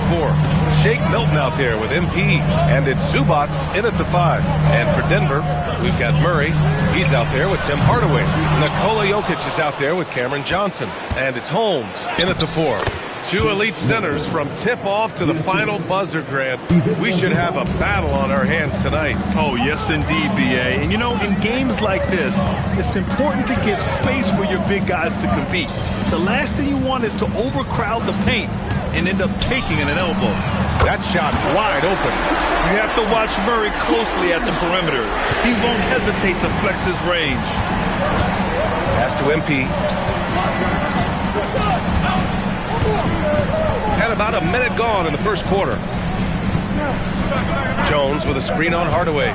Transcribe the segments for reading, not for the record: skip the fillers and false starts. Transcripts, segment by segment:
4. Shake Milton out there with MP, and it's Zubats in at the 5. And for Denver, we've got Murray. He's out there with Tim Hardaway. Nikola Jokic is out there with Cameron Johnson. And it's Holmes in at the 4. 2 elite centers from tip-off to the final buzzer, Grant. We should have a battle on our hands tonight. Oh, yes, indeed, B.A. And, you know, in games like this, it's important to give space for your big guys to compete. The last thing you want is to overcrowd the paint and end up taking an elbow. That shot wide open. You have to watch Murray closely at the perimeter. He won't hesitate to flex his range. Pass to MP. Had about a minute gone in the first quarter. Jones with a screen on Hardaway.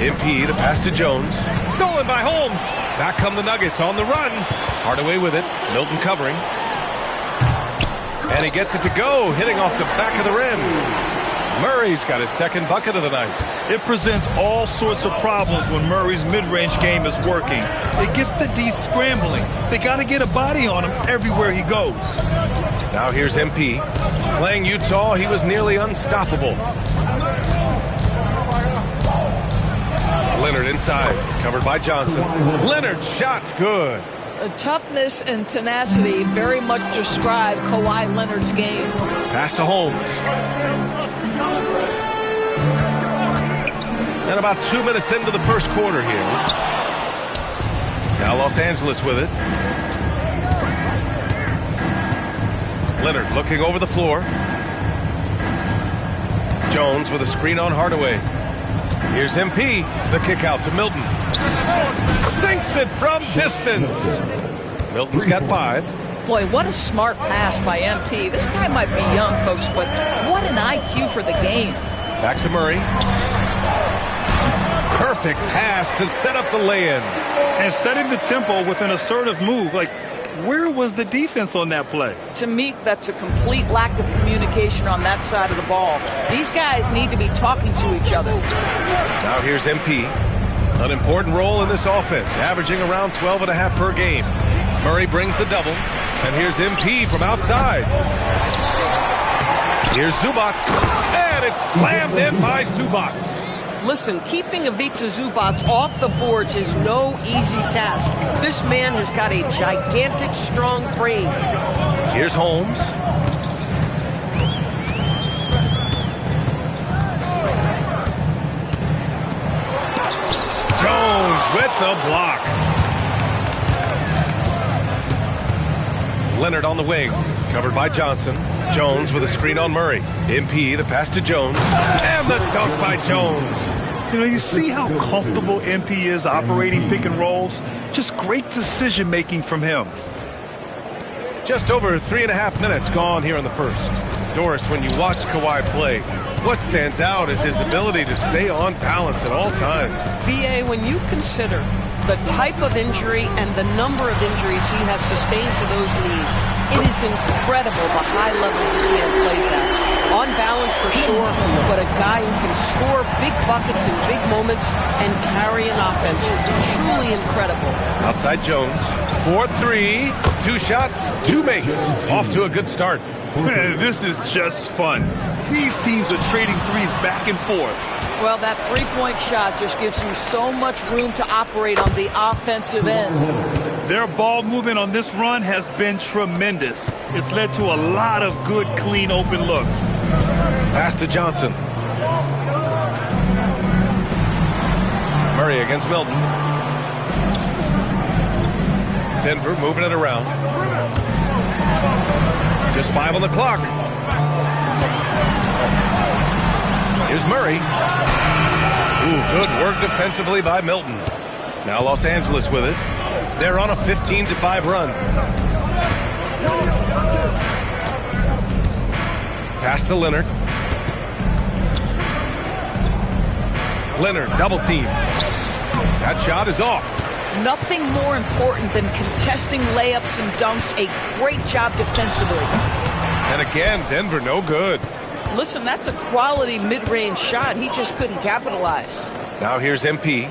MP, the pass to Jones. Stolen by Holmes. Back come the Nuggets on the run. Hardaway with it. Milton covering. And he gets it to go, hitting off the back of the rim. Murray's got his second bucket of the night. It presents all sorts of problems when Murray's mid-range game is working. It gets the D scrambling. They got to get a body on him everywhere he goes. Now here's MP. Playing Utah, he was nearly unstoppable. Leonard inside, covered by Johnson. Leonard's shot's good. Toughness and tenacity very much describe Kawhi Leonard's game. Pass to Holmes. And about 2 minutes into the first quarter here. Now Los Angeles with it. Leonard looking over the floor. Jones with a screen on Hardaway. Here's MP. The kick out to Milton. Sinks it from distance. Milton's got 5. Boy, what a smart pass by MP. This guy might be young, folks, but what an IQ for the game. Back to Murray. Perfect pass to set up the lay-in. And setting the tempo with an assertive move. Like, where was the defense on that play? To me, that's a complete lack of communication on that side of the ball. These guys need to be talking to each other. Now here's MP. An important role in this offense, averaging around 12.5 per game. Murray brings the double. And here's MP from outside. Here's Zubats. And it's slammed in by Zubats. Listen, keeping Ivica Zubats off the boards is no easy task. This man has got a gigantic, strong frame. Here's Holmes. Jones with the block. Leonard on the wing, covered by Johnson. Jones with a screen on Murray. MP, the pass to Jones. And the dunk by Jones. You know, you see how comfortable MP is operating pick and rolls? Just great decision-making from him. Just over 3.5 minutes gone here in the first. Doris, when you watch Kawhi play, what stands out is his ability to stay on balance at all times. B.A., when you consider the type of injury and the number of injuries he has sustained to those knees, it is incredible the high level this man plays at. On balance for sure, but a guy who can score big buckets in big moments and carry an offense. Truly incredible. Outside Jones, 4-3, 2 shots, 2 makes. Off to a good start. Man, this is just fun. These teams are trading threes back and forth. Well, that three-point shot just gives you so much room to operate on the offensive end. Their ball movement on this run has been tremendous. It's led to a lot of good, clean, open looks. Pass to Johnson. Murray against Milton. Denver moving it around. Just 5 on the clock. Here's Murray. Ooh, good work defensively by Milton. Now Los Angeles with it. They're on a 15-5 run. Pass to Leonard. Leonard, double team. That shot is off. Nothing more important than contesting layups and dunks. A great job defensively. And again, Denver no good. Listen, that's a quality mid-range shot. He just couldn't capitalize. Now here's MP.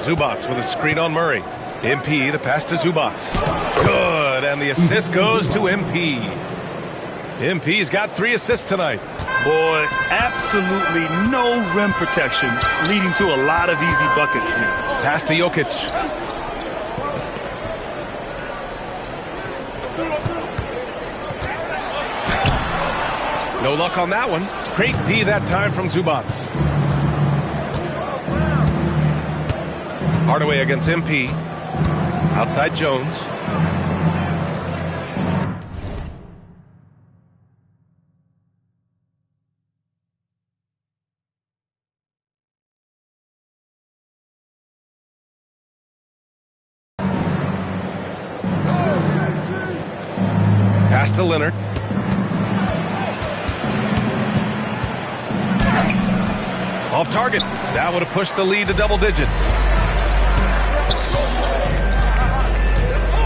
Zubats with a screen on Murray. MP, the pass to Zubats. Good, and the assist goes to MP. MP's got 3 assists tonight. Boy, absolutely no rim protection, leading to a lot of easy buckets here. Pass to Jokic. No luck on that one. Great D that time from Zubac. Hardaway against MP. Outside Jones. Pass to Leonard. Off target. That would have pushed the lead to double digits.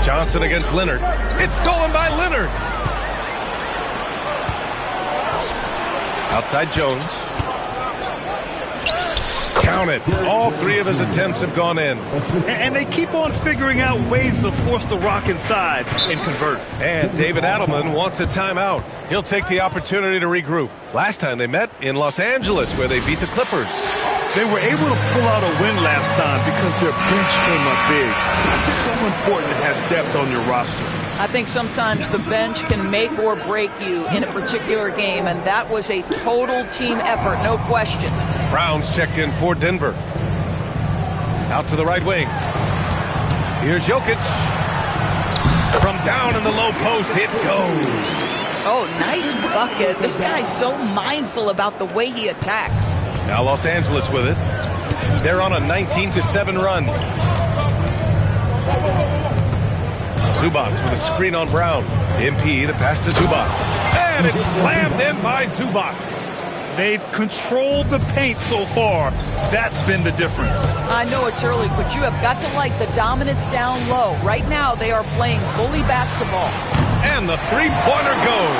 Johnson against Leonard. It's stolen by Leonard. Outside Jones. Count it. All 3 of his attempts have gone in. And they keep on figuring out ways to force the rock inside and convert. And David Adelman wants a timeout. He'll take the opportunity to regroup. Last time they met in Los Angeles, where they beat the Clippers. They were able to pull out a win last time because their bench came up big. It's so important to have depth on your roster. I think sometimes the bench can make or break you in a particular game, and that was a total team effort, no question. Brown's checked in for Denver. Out to the right wing. Here's Jokic. From down in the low post, it goes. Oh, nice bucket. This guy's so mindful about the way he attacks. Now Los Angeles with it. They're on a 19-7 run. Zubac with a screen on Brown. MP, the pass to Zubac. And it's slammed in by Zubac. They've controlled the paint so far. That's been the difference. I know it's early, but you have got to like the dominance down low. Right now, they are playing bully basketball. And the three-pointer goes.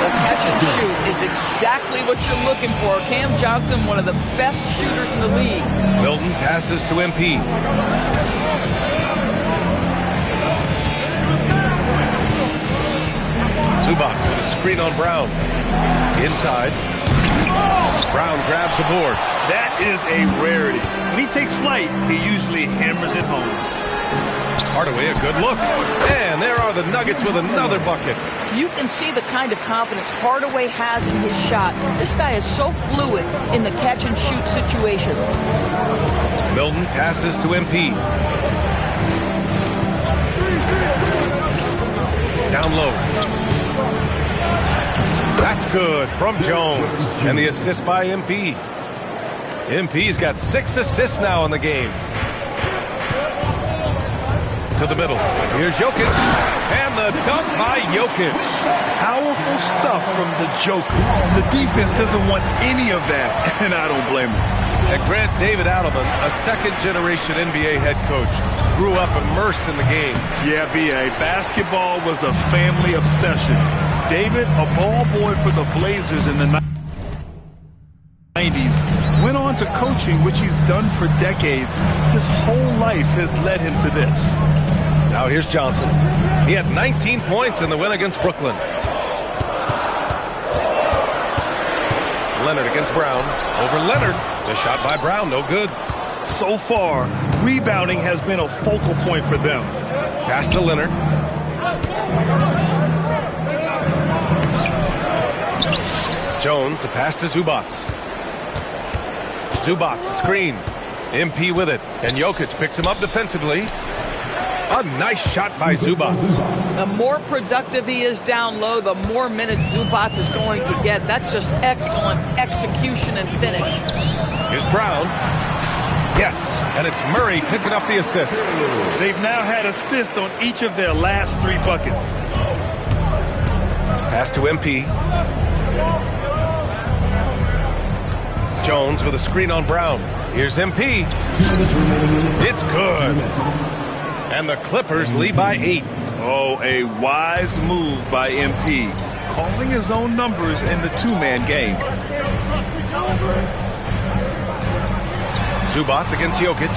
The catch and shoot is exactly what you're looking for. Cam Johnson, one of the best shooters in the league. Milton passes to MP. Zubac with a screen on Brown. Inside. Brown grabs the board. That is a rarity. When he takes flight, he usually hammers it home. Hardaway, a good look. And there are the Nuggets with another bucket. You can see the kind of confidence Hardaway has in his shot. This guy is so fluid in the catch-and-shoot situations. Milton passes to MP. Down low. That's good from Jones. And the assist by MP. MP's got 6 assists now in the game. To the middle. Here's Jokic. And the dunk by Jokic. Powerful stuff from the Joker. The defense doesn't want any of that, and I don't blame them. And Grant, David Adelman, a second-generation NBA head coach, grew up immersed in the game. Yeah, B.A., basketball was a family obsession. David, a ball boy for the Blazers in the 90s, went on to coaching, which he's done for decades. His whole life has led him to this. Now here's Johnson. He had 19 points in the win against Brooklyn. Leonard against Brown. Over Leonard. The shot by Brown, no good. So far, rebounding has been a focal point for them. Pass to Leonard. Jones, the pass to Zubac. Zubac, screen. MP with it. And Jokic picks him up defensively. A nice shot by Zubac. The more productive he is down low, the more minutes Zubac is going to get. That's just excellent execution and finish. Here's Brown. Yes, and it's Murray picking up the assist. They've now had assists on each of their last 3 buckets. Pass to MP. Jones with a screen on Brown. Here's MP. It's good. And the Clippers lead by 8. Oh, a wise move by MP. Calling his own numbers in the 2-man game. Zubac against Jokic.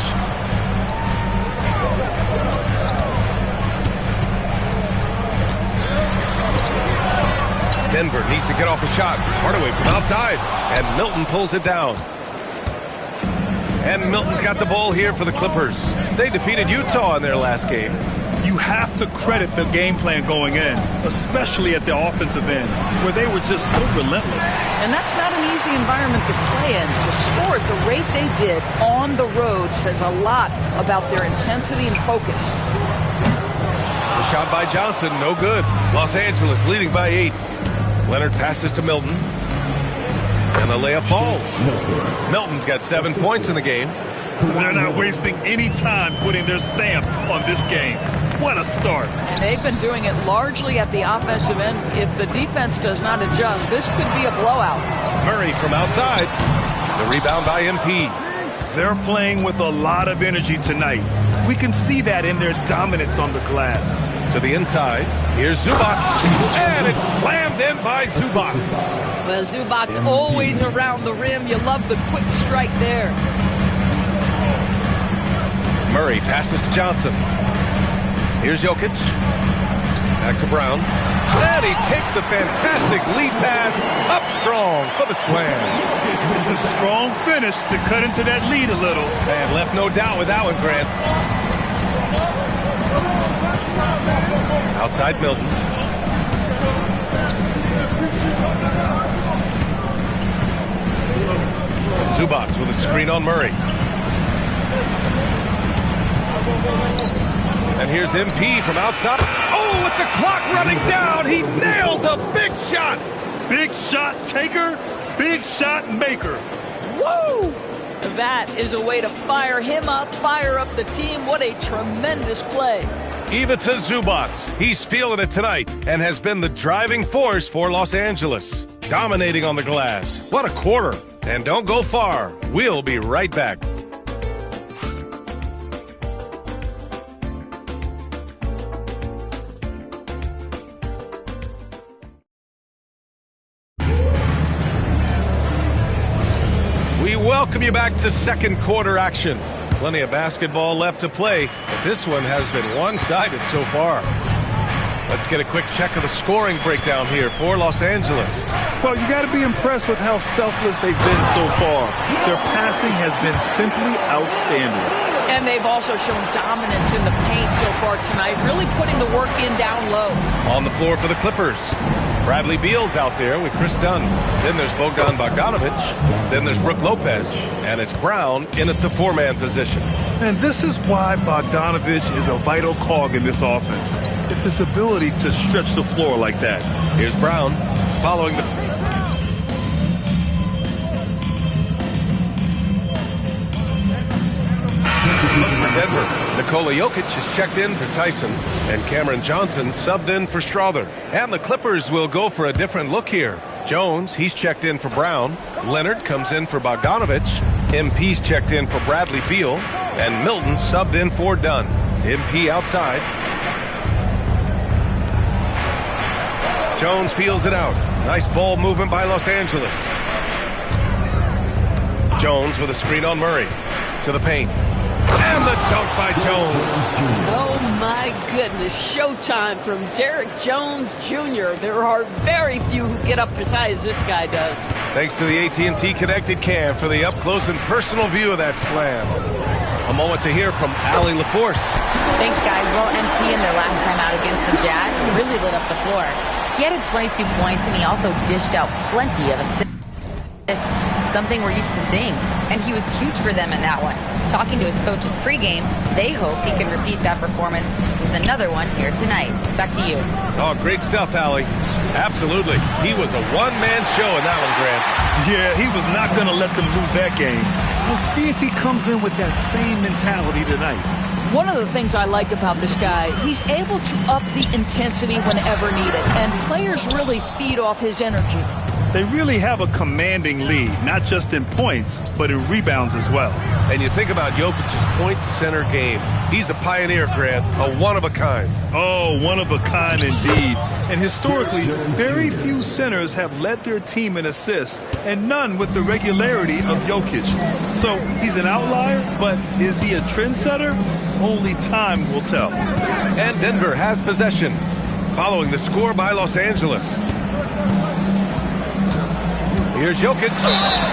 Denver needs to get off a shot. Hardaway from outside, and Milton pulls it down. And Milton's got the ball here for the Clippers. They defeated Utah in their last game. You have to credit the game plan going in, especially at the offensive end, where they were just so relentless. And that's not an easy environment to play in. To score at the rate they did on the road says a lot about their intensity and focus. The shot by Johnson, no good. Los Angeles leading by 8. Leonard passes to Milton. And the layup falls. Milton's got 7 points in the game. They're not wasting any time putting their stamp on this game. What a start. And they've been doing it largely at the offensive end. If the defense does not adjust, this could be a blowout. Murray from outside. The rebound by MP. They're playing with a lot of energy tonight. We can see that in their dominance on the glass. To the inside. Here's Zubac. And it's slammed in by Zubac. Well, Zubac's always around the rim. You love the quick strike there. Murray passes to Johnson. Here's Jokic. Back to Brown. And he takes the fantastic lead pass up strong for the slam. A strong finish to cut into that lead a little. And left no doubt with that one, Grant. Outside Milton. Zubac with a screen on Murray. And here's MP from outside. Oh, with the clock running down, he nails a big shot. Big shot taker, big shot maker. Woo! That is a way to fire him up, fire up the team. What a tremendous play. Ivica Zubac. He's feeling it tonight and has been the driving force for Los Angeles. Dominating on the glass. What a quarter. And don't go far. We'll be right back. We welcome you back to second quarter action. Plenty of basketball left to play, but this one has been one-sided so far. Let's get a quick check of the scoring breakdown here for Los Angeles. Well, you got to be impressed with how selfless they've been so far. Their passing has been simply outstanding. And they've also shown dominance in the paint so far tonight, really putting the work in down low. On the floor for the Clippers. Bradley Beal's out there with Chris Dunn. Then there's Bogdan Bogdanovic. Then there's Brook Lopez. And it's Brown in at the four-man position. And this is why Bogdanovic is a vital cog in this offense. It's his ability to stretch the floor like that. Here's Brown following the... For Denver, Nikola Jokic is checked in for Tyson, and Cameron Johnson subbed in for Strother. And the Clippers will go for a different look here. Jones, he's checked in for Brown. Leonard comes in for Bogdanovic. MP's checked in for Bradley Beal. And Milton subbed in for Dunn. MP outside. Jones feels it out. Nice ball movement by Los Angeles. Jones with a screen on Murray. To the paint. And the dunk by Jones. Oh, my goodness. Showtime from Derrick Jones Jr. There are very few who get up as high as this guy does. Thanks to the AT&T Connected Cam for the up-close and personal view of that slam. A moment to hear from Allie LaForce. Thanks, guys. Well, MP in their last time out against the Jazz really lit up the floor. He added 22 points, and he also dished out plenty of assists, something we're used to seeing. And he was huge for them in that one. Talking to his coaches pregame, they hope he can repeat that performance with another one here tonight. Back to you. Oh, great stuff, Allie. Absolutely. He was a one-man show in that one, Grant. Yeah, he was not going to let them lose that game. We'll see if he comes in with that same mentality tonight. One of the things I like about this guy, he's able to up the intensity whenever needed, and players really feed off his energy. They really have a commanding lead, not just in points, but in rebounds as well. And you think about Jokic's point center game. He's a pioneer, Grant, a one-of-a-kind. Oh, one-of-a-kind indeed. And historically, very few centers have led their team in assists, and none with the regularity of Jokic. So he's an outlier, but is he a trendsetter? Only time will tell. And Denver has possession, following the score by Los Angeles. Here's Jokic.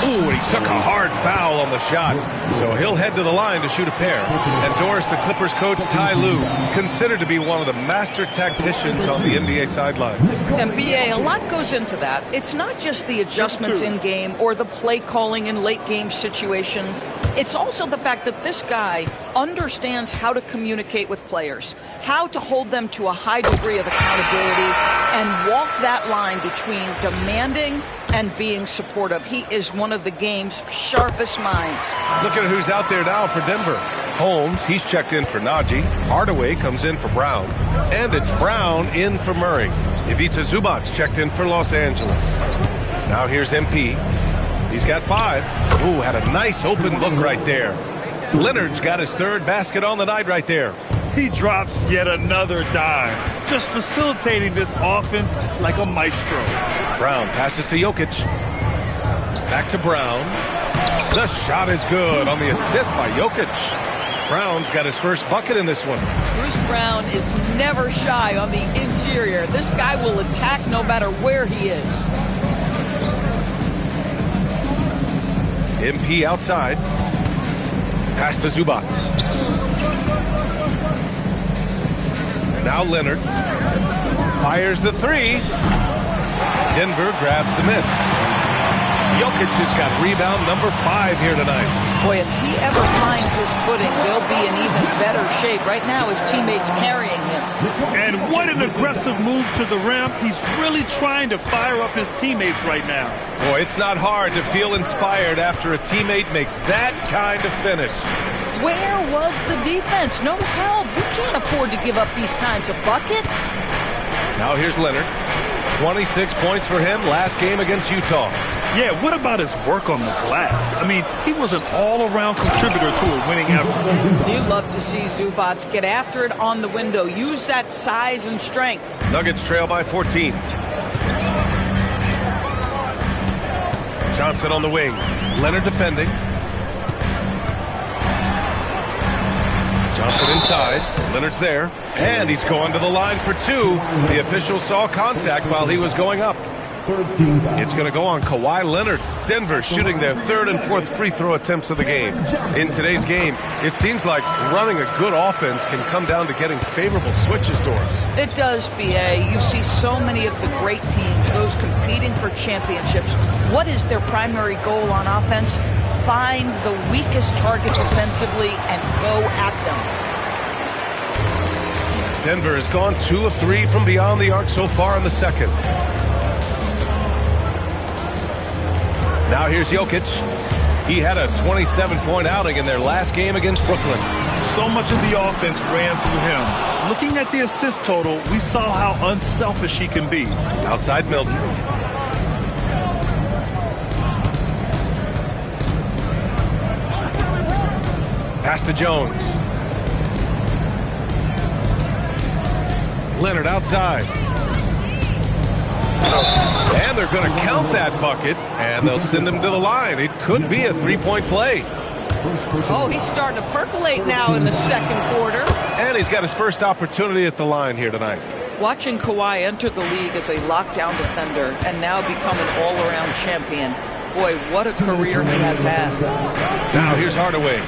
Ooh, and he took a hard foul on the shot. So he'll head to the line to shoot a pair. And Doris, the Clippers coach, Ty Lue, considered to be one of the master tacticians on the NBA sidelines. NBA, a lot goes into that. It's not just the adjustments in game or the play calling in late game situations. It's also the fact that this guy understands how to communicate with players, how to hold them to a high degree of accountability, and walk that line between demanding and being supportive. He is one of the game's sharpest minds. Look at who's out there now for Denver. Holmes, he's checked in for Najee. Hardaway comes in for Brown. And it's Brown in for Murray. Ivica Zubac checked in for Los Angeles. Now here's MP. He's got 5. Ooh, had a nice open look right there. Leonard's got his 3rd basket on the night right there. He drops yet another dime, just facilitating this offense like a maestro. Brown passes to Jokic. Back to Brown. The shot is good on the assist by Jokic. Brown's got his first bucket in this one. Bruce Brown is never shy on the interior. This guy will attack no matter where he is. MP outside. Pass to Zubac. Now Leonard fires the 3. Denver grabs the miss. Jokic just got rebound number 5 here tonight. Boy, if he ever finds his footing, they'll be in even better shape. Right now, his teammates carrying him. And what an aggressive move to the rim. He's really trying to fire up his teammates right now. Boy, it's not hard to feel inspired after a teammate makes that kind of finish. Where was the defense? No help. You can't afford to give up these kinds of buckets. Now here's Leonard. 26 points for him last game against Utah. Yeah, what about his work on the glass? I mean, he was an all-around contributor to a winning effort. You love to see Zubac get after it on the window. Use that size and strength. Nuggets trail by 14. Johnson on the wing. Leonard defending. Johnson inside. Leonard's there. And he's going to the line for 2. The official saw contact while he was going up. It's going to go on Kawhi Leonard. Denver shooting their 3rd and 4th free throw attempts of the game. In today's game, it seems like running a good offense can come down to getting favorable switches, Doris. It does, BA. You see so many of the great teams, those competing for championships. What is their primary goal on offense? Find the weakest targets offensively and go at them. Denver has gone 2 of 3 from beyond the arc so far in the second. Now here's Jokic. He had a 27-point outing in their last game against Brooklyn. So much of the offense ran through him. Looking at the assist total, we saw how unselfish he can be. Outside Milton. Pass to Jones. Leonard outside. And they're going to count that bucket, and they'll send him to the line. It could be a 3-point play. Oh, he's starting to percolate now in the second quarter. And he's got his first opportunity at the line here tonight. Watching Kawhi enter the league as a lockdown defender and now become an all-around champion. Boy, what a career he has had. Now here's Hardaway.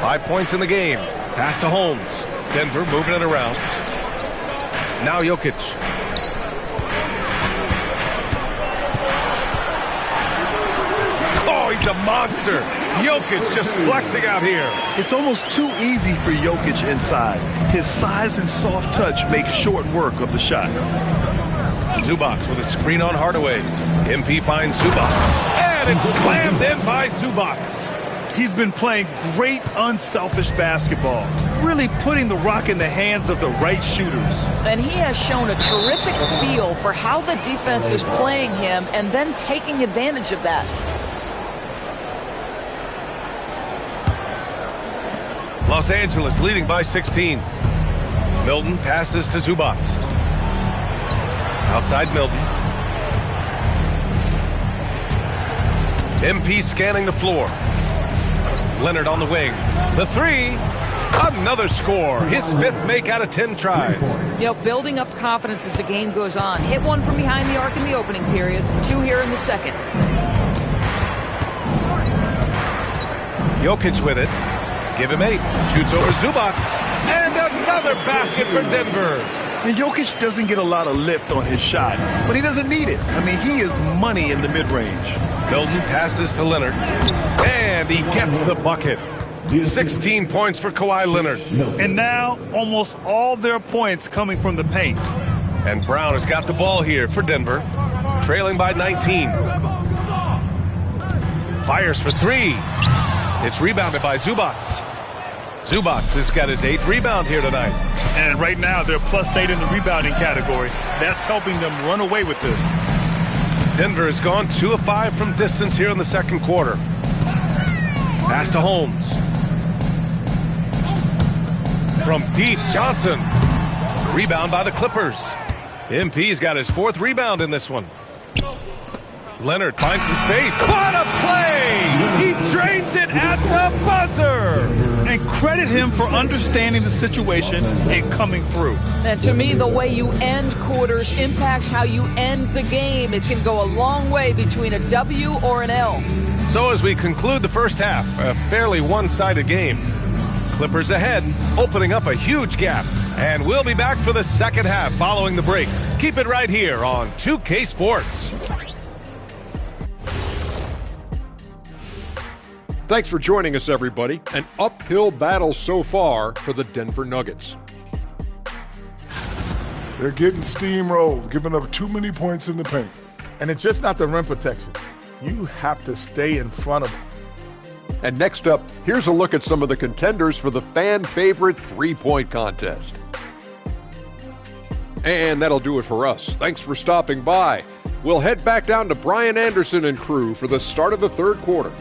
5 points in the game. Pass to Holmes. Denver moving it around. Now Jokic. Oh, he's a monster. Jokic just flexing out here. It's almost too easy for Jokic inside. His size and soft touch make short work of the shot. Zubac with a screen on Hardaway. MP finds Zubac. And it's slammed in by Zubac. He's been playing great unselfish basketball, really putting the rock in the hands of the right shooters. And he has shown a terrific feel for how the defense is playing him and then taking advantage of that. Los Angeles leading by 16. Milton passes to Zubac. Outside Milton. MP scanning the floor. Leonard on the wing. The 3. Another score. His 5th make out of 10 tries. You know, building up confidence as the game goes on. Hit one from behind the arc in the opening period. 2 here in the second. Jokic with it. Give him 8. Shoots over Zubac. And another basket for Denver. And Jokic doesn't get a lot of lift on his shot, but he doesn't need it. I mean, he is money in the mid-range. Milton passes to Leonard. And he gets the bucket. 16 points for Kawhi Leonard. And now, almost all their points coming from the paint. And Brown has got the ball here for Denver. Trailing by 19. Fires for 3. It's rebounded by Zubac. Zubac has got his 8th rebound here tonight. And right now, they're +8 in the rebounding category. That's helping them run away with this. Denver has gone 2 of 5 from distance here in the second quarter. Pass to Holmes. From deep, Johnson. Rebound by the Clippers. MP's got his 4th rebound in this one. Leonard finds some space. What a play! He drains it at the buzzer! And credit him for understanding the situation and coming through. And to me, the way you end quarters impacts how you end the game. It can go a long way between a W or an L. So as we conclude the first half, a fairly one-sided game. Clippers ahead, opening up a huge gap. And we'll be back for the second half following the break. Keep it right here on 2K Sports. Thanks for joining us, everybody. An uphill battle so far for the Denver Nuggets. They're getting steamrolled, giving up too many points in the paint. And it's just not the rim protection. You have to stay in front of them. And next up, here's a look at some of the contenders for the fan-favorite three-point contest. And that'll do it for us. Thanks for stopping by. We'll head back down to Brian Anderson and crew for the start of the third quarter.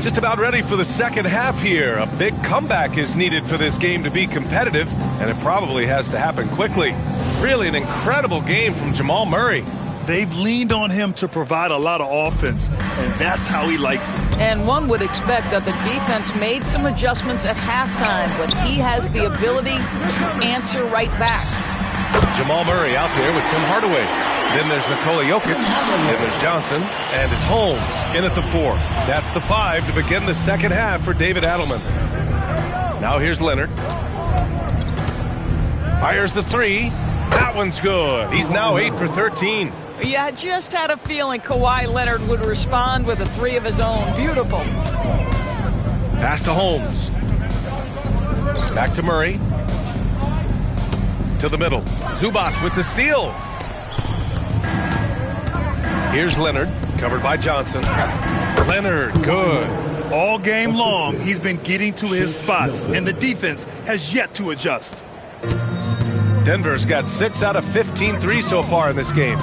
Just about ready for the second half here. A big comeback is needed for this game to be competitive, and it probably has to happen quickly. Really an incredible game from Jamal Murray. They've leaned on him to provide a lot of offense, and that's how he likes it. And one would expect that the defense made some adjustments at halftime, but he has the ability to answer right back. Jamal Murray out there with Tim Hardaway. Then there's Nikola Jokic. Then there's Johnson. And it's Holmes in at the 4. That's the 5 to begin the second half for David Adelman. Now here's Leonard. Fires the 3. That one's good. He's now 8 for 13. Yeah, I just had a feeling Kawhi Leonard would respond with a 3 of his own. Beautiful. Pass to Holmes. Back to Murray. To the middle. Zubac with the steal. Here's Leonard, covered by Johnson. Leonard, good. All game long, he's been getting to his spots, and the defense has yet to adjust. Denver's got 6 out of 15 threes so far in this game.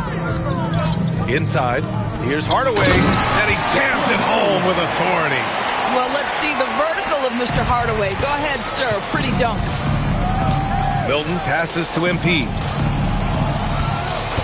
Inside, here's Hardaway, and he jams it home with authority. Well, let's see the vertical of Mr. Hardaway. Go ahead, sir. Pretty dunk. Milton passes to MP.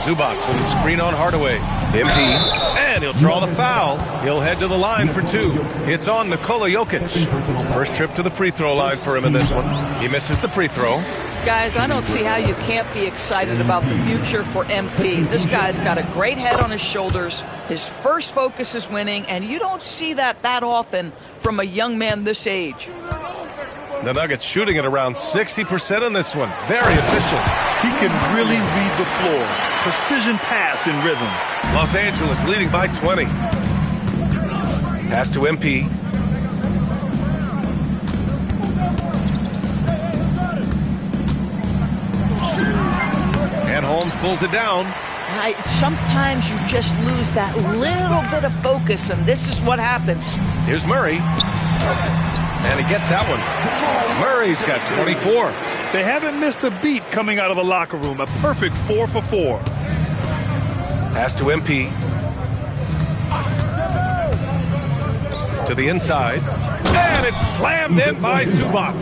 Zubac with a screen on Hardaway. MP, and he'll draw the foul. He'll head to the line for 2. It's on Nikola Jokic. First trip to the free throw line for him in this one. He misses the free throw. Guys, I don't see how you can't be excited about the future for MP. This guy's got a great head on his shoulders. His first focus is winning, and you don't see that often from a young man this age. The Nuggets shooting at around 60% in this one. Very efficient. He can really read the floor. Precision pass in rhythm. Los Angeles leading by 20. Pass to MP. And Holmes pulls it down. Sometimes you just lose that little bit of focus, and this is what happens. Here's Murray. And he gets that one. Murray's got 24. They haven't missed a beat coming out of the locker room. A perfect 4 for 4. Pass to MP. To the inside. And it's slammed in by Zubac.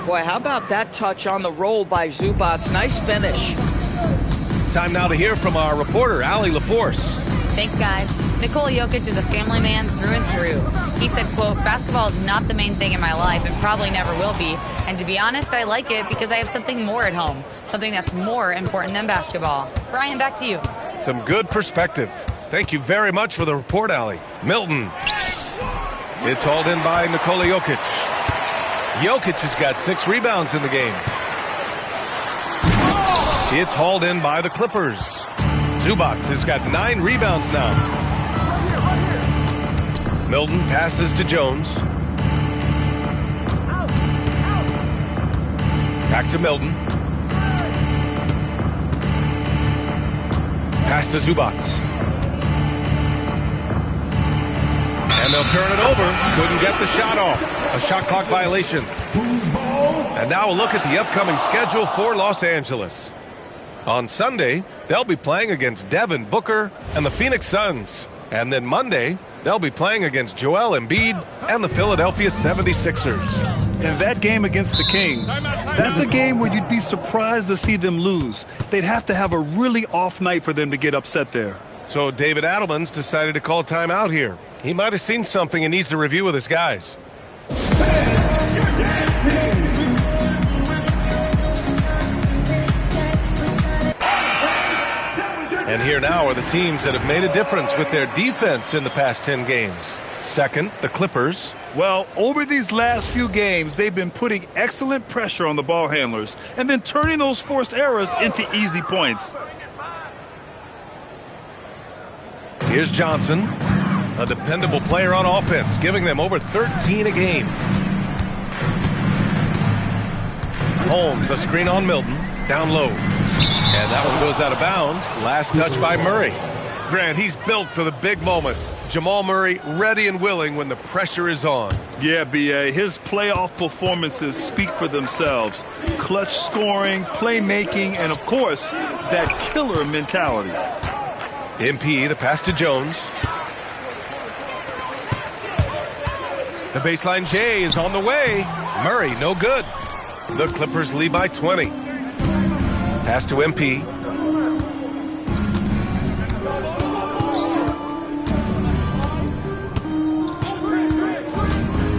Boy, how about that touch on the roll by Zubac? Nice finish. Time now to hear from our reporter, Allie LaForce. Thanks, guys. Nikola Jokic is a family man through and through. He said, quote, "Basketball is not the main thing in my life and probably never will be. And to be honest, I like it because I have something more at home, something that's more important than basketball." Brian, back to you. Some good perspective. Thank you very much for the report, Allie. Milton. It's hauled in by Nikola Jokic. Jokic has got 6 rebounds in the game. It's hauled in by the Clippers. Zubac has got 9 rebounds now. Milton passes to Jones. Back to Milton. Pass to Zubac. And they'll turn it over. Couldn't get the shot off. A shot clock violation. And now a look at the upcoming schedule for Los Angeles. On Sunday, they'll be playing against Devin Booker and the Phoenix Suns. And then Monday, they'll be playing against Joel Embiid and the Philadelphia 76ers. And that game against the Kings, that's a game where you'd be surprised to see them lose. They'd have to have a really off night for them to get upset there. So David Adelman's decided to call timeout here. He might have seen something and needs to review with his guys. And here now are the teams that have made a difference with their defense in the past 10 games. Second, the Clippers. Well, over these last few games, they've been putting excellent pressure on the ball handlers and then turning those forced errors into easy points. Here's Johnson, a dependable player on offense, giving them over 13 a game. Holmes, a screen on Milton, down low. And that one goes out of bounds. Last touch by Murray. Grant, he's built for the big moments. Jamal Murray ready and willing when the pressure is on. Yeah, B.A., his playoff performances speak for themselves. Clutch scoring, playmaking, and, of course, that killer mentality. MP, the pass to Jones. The baseline J is on the way. Murray, no good. The Clippers lead by 20. Pass to MP.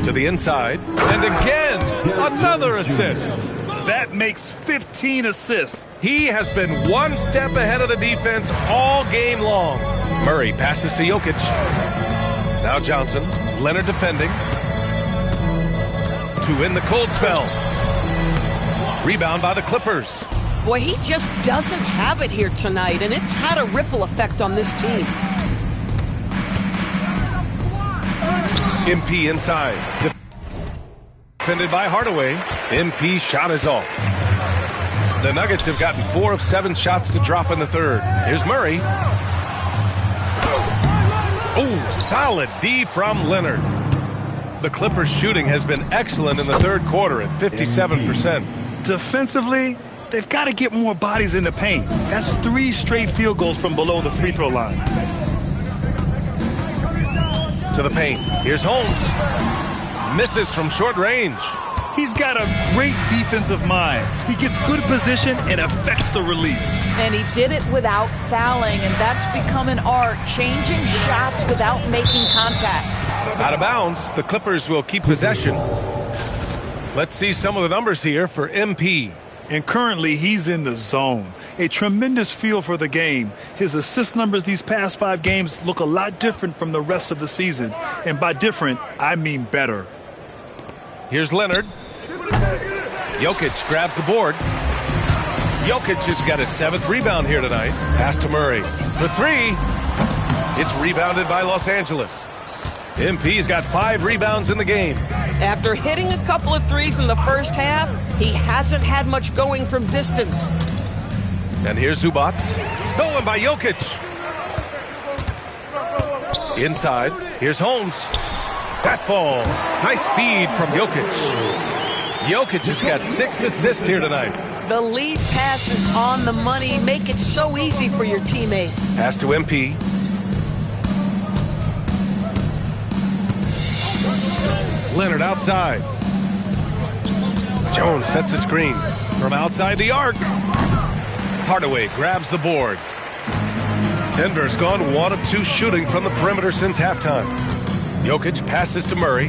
To the inside. And again, another assist. That makes 15 assists. He has been one step ahead of the defense all game long. Murray passes to Jokic. Now Johnson. Leonard defending. To end the cold spell. Rebound by the Clippers. Boy, he just doesn't have it here tonight, and it's had a ripple effect on this team. MP inside. Defended by Hardaway. MP shot is off. The Nuggets have gotten 4 of 7 shots to drop in the third. Here's Murray. Oh, solid D from Leonard. The Clippers' shooting has been excellent in the third quarter at 57%. Defensively, they've got to get more bodies in the paint. That's 3 straight field goals from below the free throw line. To the paint. Here's Holmes. Misses from short range. He's got a great defensive mind. He gets good position and affects the release. And he did it without fouling, and that's become an art, changing shots without making contact. Out of bounds, the Clippers will keep possession. Let's see some of the numbers here for MP. And currently, he's in the zone. A tremendous feel for the game. His assist numbers these past 5 games look a lot different from the rest of the season. And by different, I mean better. Here's Leonard. Jokic grabs the board. Jokic has got his 7th rebound here tonight. Pass to Murray. For 3. It's rebounded by Los Angeles. MP's got 5 rebounds in the game. After hitting a couple of threes in the first half, he hasn't had much going from distance. And here's Zubac. Stolen by Jokic. Inside. Here's Holmes. That falls. Nice feed from Jokic. Jokic has got 6 assists here tonight. The lead pass is on the money. Make it so easy for your teammate. Pass to MP. Leonard outside. Jones sets a screen from outside the arc. Hardaway grabs the board. Denver's gone 1 of 2 shooting from the perimeter since halftime. Jokic passes to Murray.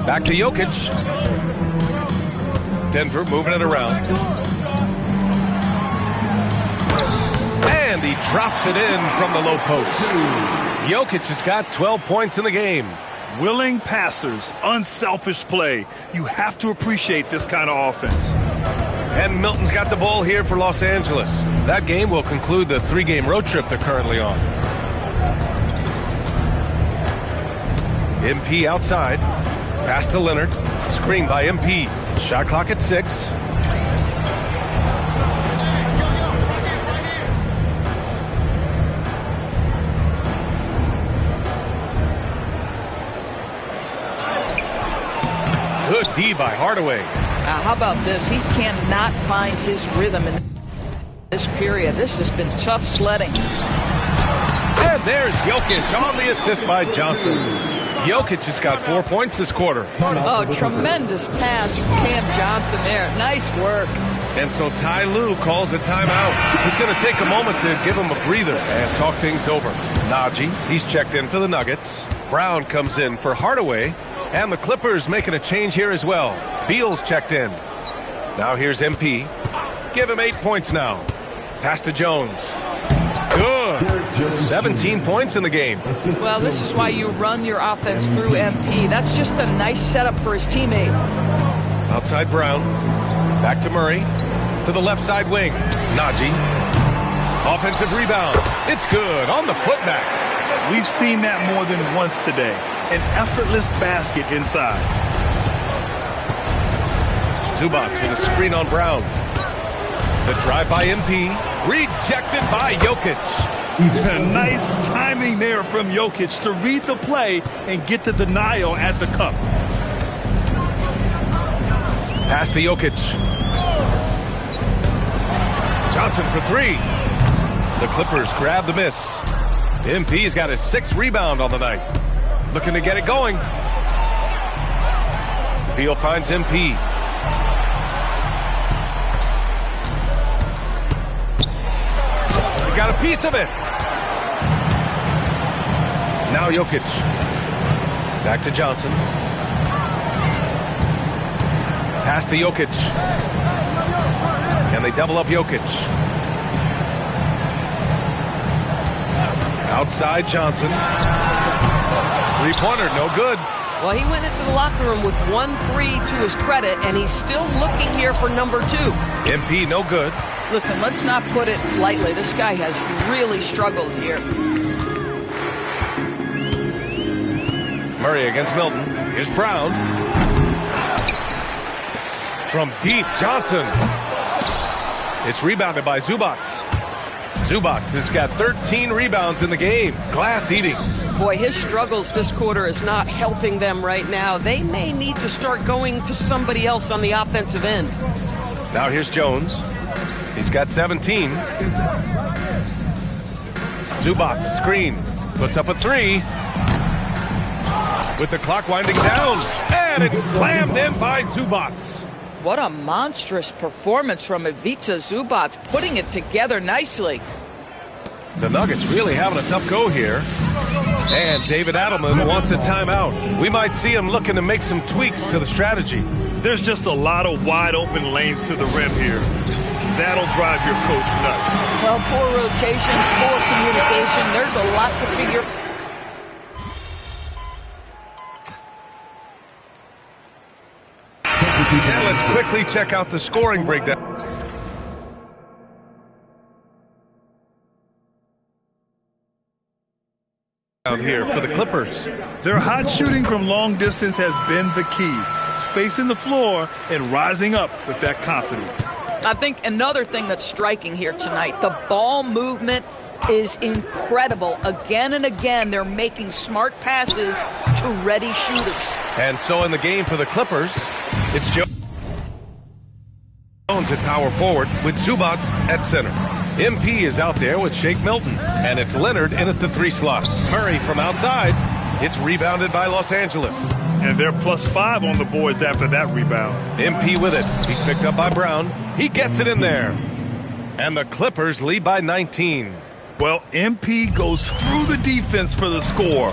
Back to Jokic. Denver moving it around. And he drops it in from the low post. Jokic has got 12 points in the game. Willing passers, unselfish play. You have to appreciate this kind of offense. And Milton's got the ball here for Los Angeles. That game will conclude the 3-game road trip they're currently on. MP outside. Pass to Leonard. Screen by MP. Shot clock at 6. Good D by Hardaway. How about this? He cannot find his rhythm in this period. This has been tough sledding. And there's Jokic on the assist by Johnson. Jokic has got 4 points this quarter. Oh, tremendous pass from Cam Johnson there. Nice work. And so Ty Lue calls a timeout. He's going to take a moment to give him a breather and talk things over. Najee, he's checked in for the Nuggets. Brown comes in for Hardaway. And the Clippers making a change here as well. Beal's checked in. Now here's MP. Give him 8 points now. Pass to Jones. Good. 17 points in the game. Well, this is why you run your offense through MP. That's just a nice setup for his teammate. Outside Brown. Back to Murray. To the left side wing. Najee. Offensive rebound. It's good on the putback. We've seen that more than once today. An effortless basket inside. Zubac with a screen on Brown. The drive by MP. Rejected by Jokic. Nice timing there from Jokic to read the play and get the denial at the cup. Pass to Jokic. Johnson for 3. The Clippers grab the miss. MP's got his 6th rebound on the night. Looking to get it going. Beal finds MP. He got a piece of it. Now Jokic. Back to Johnson. Pass to Jokic. And they double up Jokic. Outside Johnson. 3-pointer, no good. Well, he went into the locker room with 1 3 to his credit, and he's still looking here for number 2. MP, no good. Listen, let's not put it lightly. This guy has really struggled here. Murray against Milton. Here's Brown. From deep, Johnson. It's rebounded by Zubac. Zubac has got 13 rebounds in the game. Glass eating. Boy, his struggles this quarter is not helping them right now. They may need to start going to somebody else on the offensive end. Now here's Jones. He's got 17. Zubac, screen. Puts up a 3. With the clock winding down. And it's slammed in by Zubac. What a monstrous performance from Ivica Zubac, putting it together nicely. The Nuggets really having a tough go here. And David Adelman wants a timeout. We might see him looking to make some tweaks to the strategy. There's just a lot of wide open lanes to the rim here. That'll drive your coach nuts. Well, poor rotation, poor communication. There's a lot to figure. And let's quickly check out the scoring breakdown. Down here for the Clippers. Their hot shooting from long distance has been the key. Spacing the floor and rising up with that confidence. I think another thing that's striking here tonight, the ball movement is incredible. Again and again, they're making smart passes to ready shooters. And so in the game for the Clippers, it's Jones at power forward with Zubac at center. MP is out there with Shake Milton, and it's Leonard in at the 3 slot. Murray from outside. It's rebounded by Los Angeles. And they're +5 on the boards after that rebound. MP with it. He's picked up by Brown. He gets it in there. And the Clippers lead by 19. Well, MP goes through the defense for the score.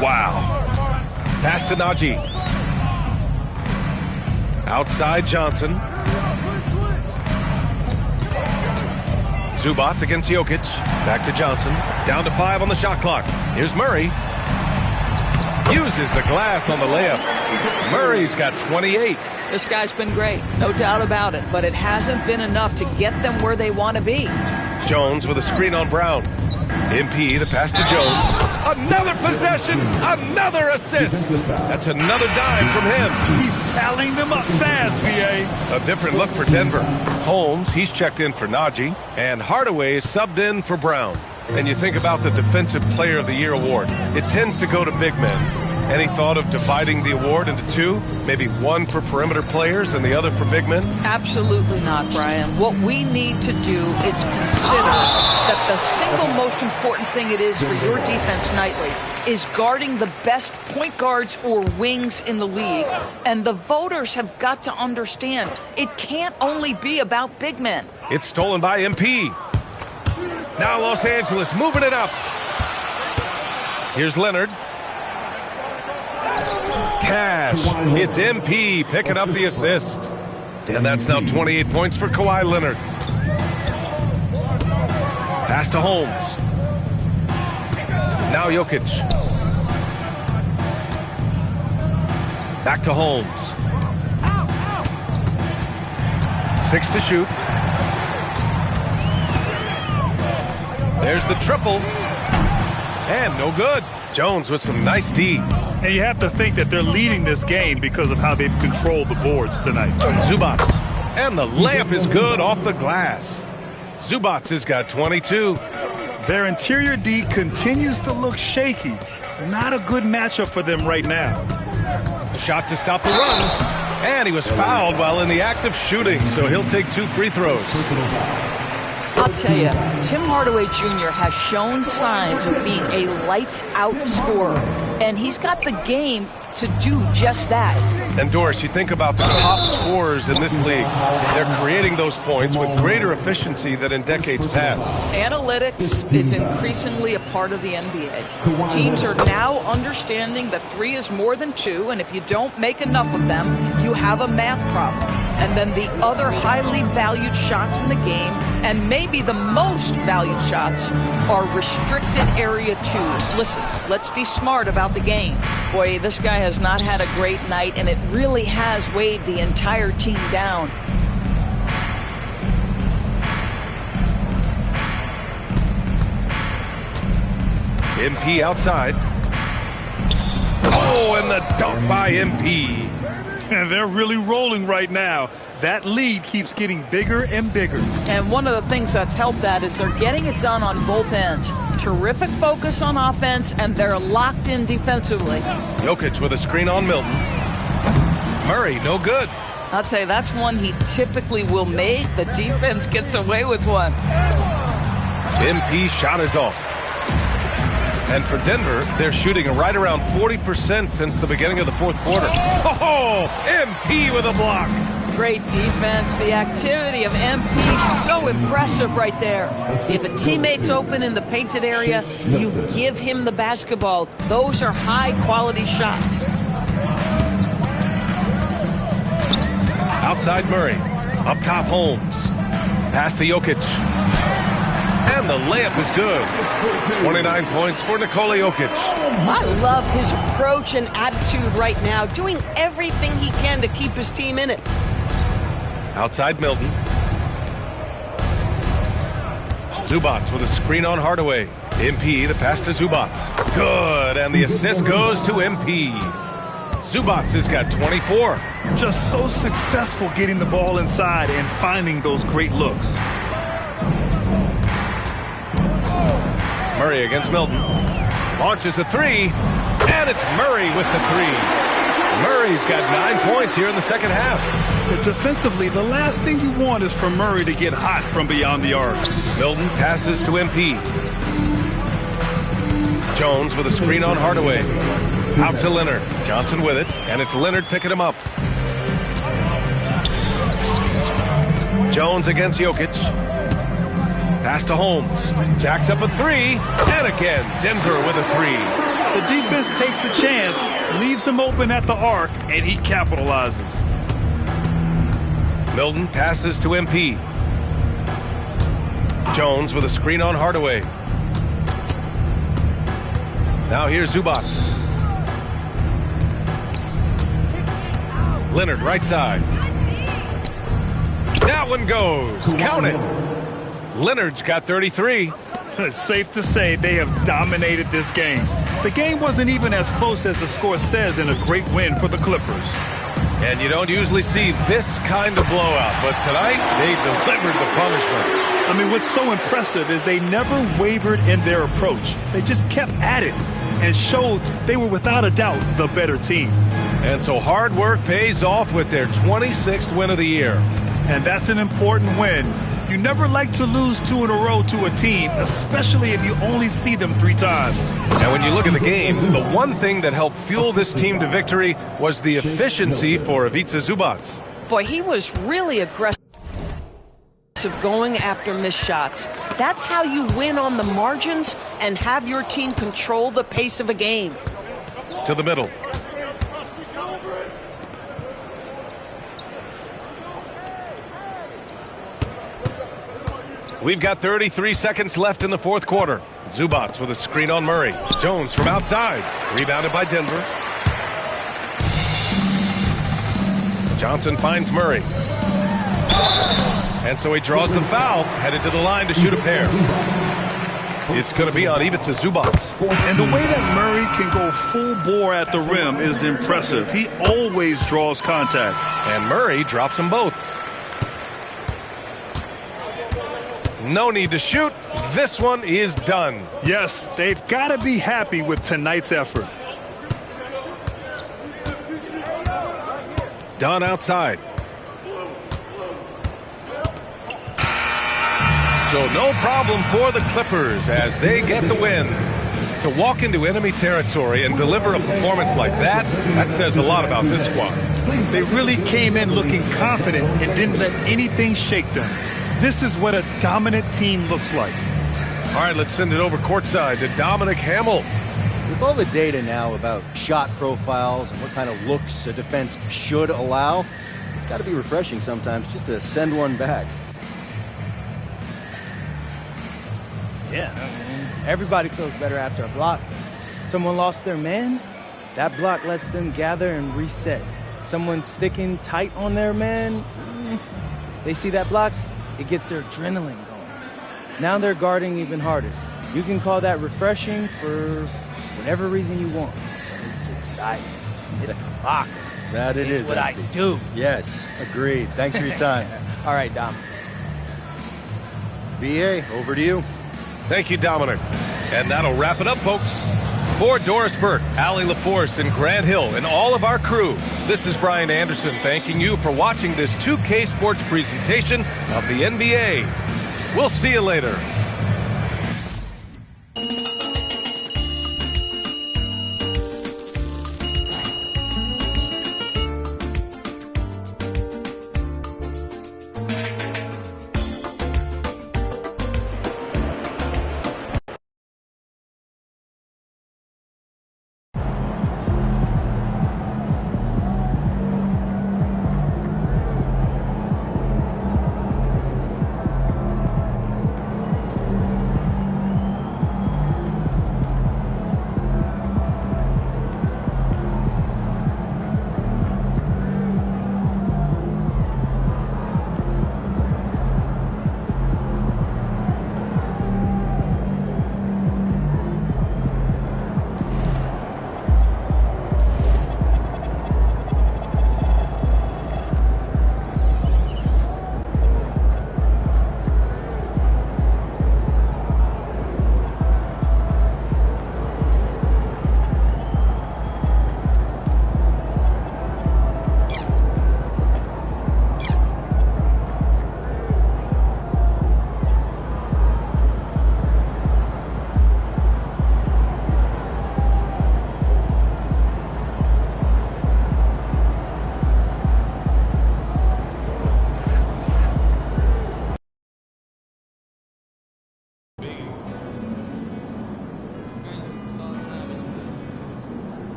Wow. Pass to Najee. Outside Johnson. Zubac against Jokic. Back to Johnson. Down to 5 on the shot clock. Here's Murray. Uses the glass on the layup. Murray's got 28. This guy's been great, no doubt about it, but it hasn't been enough to get them where they want to be. Jones with a screen on Brown. MP, the pass to Jones. Another possession, another assist. That's another dime from him. He's tallying them up fast, VA. A different look for Denver. Holmes, he's checked in for Najee, and Hardaway is subbed in for Brown. And you think about the Defensive Player of the Year award. It tends to go to big men. Any thought of dividing the award into two? Maybe one for perimeter players and the other for big men? Absolutely not, Brian. What we need to do is consider that the single most important thing it is for your defense nightly is guarding the best point guards or wings in the league. And the voters have got to understand it can't only be about big men. It's stolen by MP. Now Los Angeles moving it up. Here's Leonard. Cash. It's MP picking up the assist. And that's now 28 points for Kawhi Leonard. Pass to Holmes. Now Jokic. Back to Holmes. 6 to shoot. There's the triple. And no good. Jones with some nice D. And you have to think that they're leading this game because of how they've controlled the boards tonight. Zubac. And the layup is good off the glass. Zubac has got 22. Their interior D continues to look shaky. Not a good matchup for them right now. A shot to stop the run. And he was fouled while in the act of shooting, so he'll take 2 free throws. I'll tell you, Tim Hardaway Jr. has shown signs of being a lights-out scorer, and he's got the game to do just that. And Doris, you think about the top scorers in this league. They're creating those points with greater efficiency than in decades past. Analytics is increasingly a part of the NBA. Teams are now understanding that 3 is more than 2, and if you don't make enough of them, you have a math problem. And then the other highly valued shots in the game, and maybe the most valued shots, are restricted area 2s. Listen, let's be smart about the game. Boy, this guy has not had a great night, and it really has weighed the entire team down. MP outside. Oh, and the dunk by MP. And they're really rolling right now. That lead keeps getting bigger and bigger. And one of the things that's helped that is they're getting it done on both ends. Terrific focus on offense, and they're locked in defensively. Jokic with a screen on Milton. Murray, no good. I'll tell you, that's one he typically will make. The defense gets away with one. MP shot is off. And for Denver, they're shooting right around 40% since the beginning of the fourth quarter. Oh, MP with a block. Great defense. The activity of MP, so impressive right there. If a teammate's open in the painted area, you give him the basketball. Those are high-quality shots. Outside Murray. Up top Holmes. Pass to Jokic. And the layup is good. 29 points for Nikola Jokic. I love his approach and attitude right now, doing everything he can to keep his team in it. Outside Milton. Zubac with a screen on Hardaway. MP, the pass to Zubac. Good, and the assist goes to MP. Zubac has got 24. Just so successful getting the ball inside and finding those great looks. Murray against Milton. Launches a 3, and it's Murray with the 3. Murray's got 9 points here in the second half. But defensively, the last thing you want is for Murray to get hot from beyond the arc. Milton passes to MP. Jones with a screen on Hardaway. Out to Leonard. Johnson with it, and it's Leonard picking him up. Jones against Jokic. Pass to Holmes. Jacks up a three. And again, Denver with a three. The defense takes a chance, leaves him open at the arc, and he capitalizes. Milton passes to MP. Jones with a screen on Hardaway. Now here's Zubats. Leonard right side. That one goes. Count it. Leonard's got 33. It's safe to say they have dominated this game. The game wasn't even as close as the score says in a great win for the Clippers. And you don't usually see this kind of blowout, but tonight they delivered the punishment. I mean, what's so impressive is they never wavered in their approach. They just kept at it and showed they were without a doubt the better team. And so hard work pays off with their 26th win of the year. And that's an important win. You never like to lose 2 in a row to a team, especially if you only see them 3 times. And when you look at the game, the one thing that helped fuel this team to victory was the efficiency for Ivica Zubats. Boy, he was really aggressive going after missed shots. That's how you win on the margins and have your team control the pace of a game. To the middle. We've got 33 seconds left in the fourth quarter. Zubats with a screen on Murray. Jones from outside. Rebounded by Denver. Johnson finds Murray. And so he draws the foul, headed to the line to shoot a pair. It's going to be on Ivica Zubats. And the way that Murray can go full bore at the rim is impressive. He always draws contact. And Murray drops them both. No need to shoot. This one is done. Yes, they've got to be happy with tonight's effort. Dunn outside. So no problem for the Clippers as they get the win. To walk into enemy territory and deliver a performance like that, that says a lot about this squad. They really came in looking confident and didn't let anything shake them. This is what a dominant team looks like. All right, let's send it over courtside to Dominic Hamill. With all the data now about shot profiles and what kind of looks a defense should allow, it's got to be refreshing sometimes just to send one back. Yeah, everybody feels better after a block. Someone lost their man, that block lets them gather and reset. Someone sticking tight on their man, they see that block, it gets their adrenaline going. Now they're guarding even harder. You can call that refreshing for whatever reason you want, but it's exciting. It's provocative. That it is. It's what I do. Yes, agreed. Thanks for your time. All right, Dom. BA, over to you. Thank you, Dominic. And that'll wrap it up, folks. For Doris Burke, Allie LaForce, and Grant Hill, and all of our crew, this is Brian Anderson thanking you for watching this 2K Sports presentation of the NBA. We'll see you later.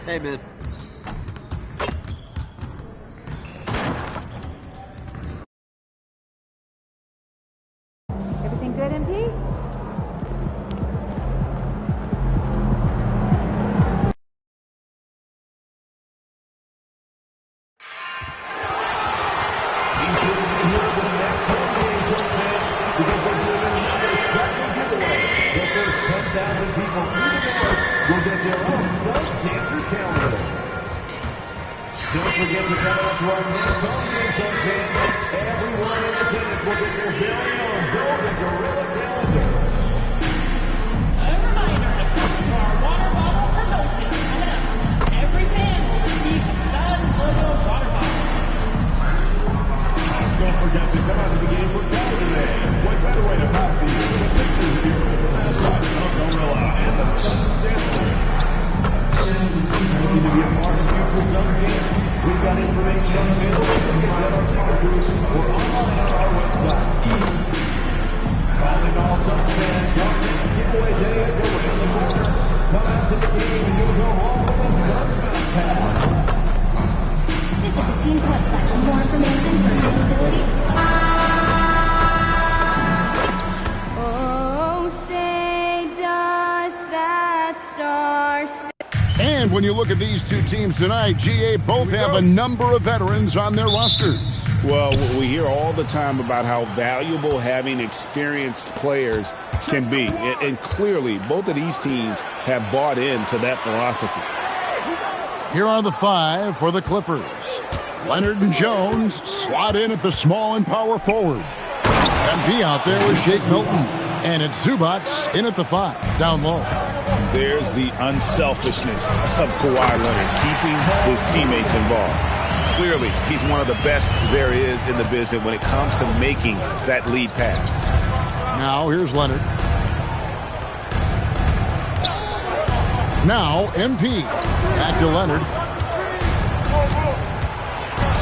Hey, man. Everything good, MP? Don't forget to come out to our next home game, Suns fans. Everyone in attendance will get their very own Golden Gorilla calendar. A reminder to come to our water bottle promotion coming up. Every fan will receive the Suns logo water bottle. Don't forget to come out to the game for Saturday. What better way to pass the year than pictures of you with the mascot of Gorilla and the Suns dancing. Looking to be a part of future Suns games? We've got information available at our car group or online on our website. Calling all Suns fans, our next giveaway day is around the corner. Come out to the game and you'll go home with a Suns Mount Pass. Visit the team's website for more information for eligibility. Oh, say does that star... And when you look at these two teams tonight, GA both have a number of veterans on their rosters. Well, we hear all the time about how valuable having experienced players can be. And clearly, both of these teams have bought into that philosophy. Here are the five for the Clippers. Leonard and Jones slot in at the small and power forward. MP out there with Shake Milton. And it's Zubats in at the 5, down low. There's the unselfishness of Kawhi Leonard, keeping his teammates involved. Clearly, he's one of the best there is in the business when it comes to making that lead pass. Now, here's Leonard. Now, MP. Back to Leonard.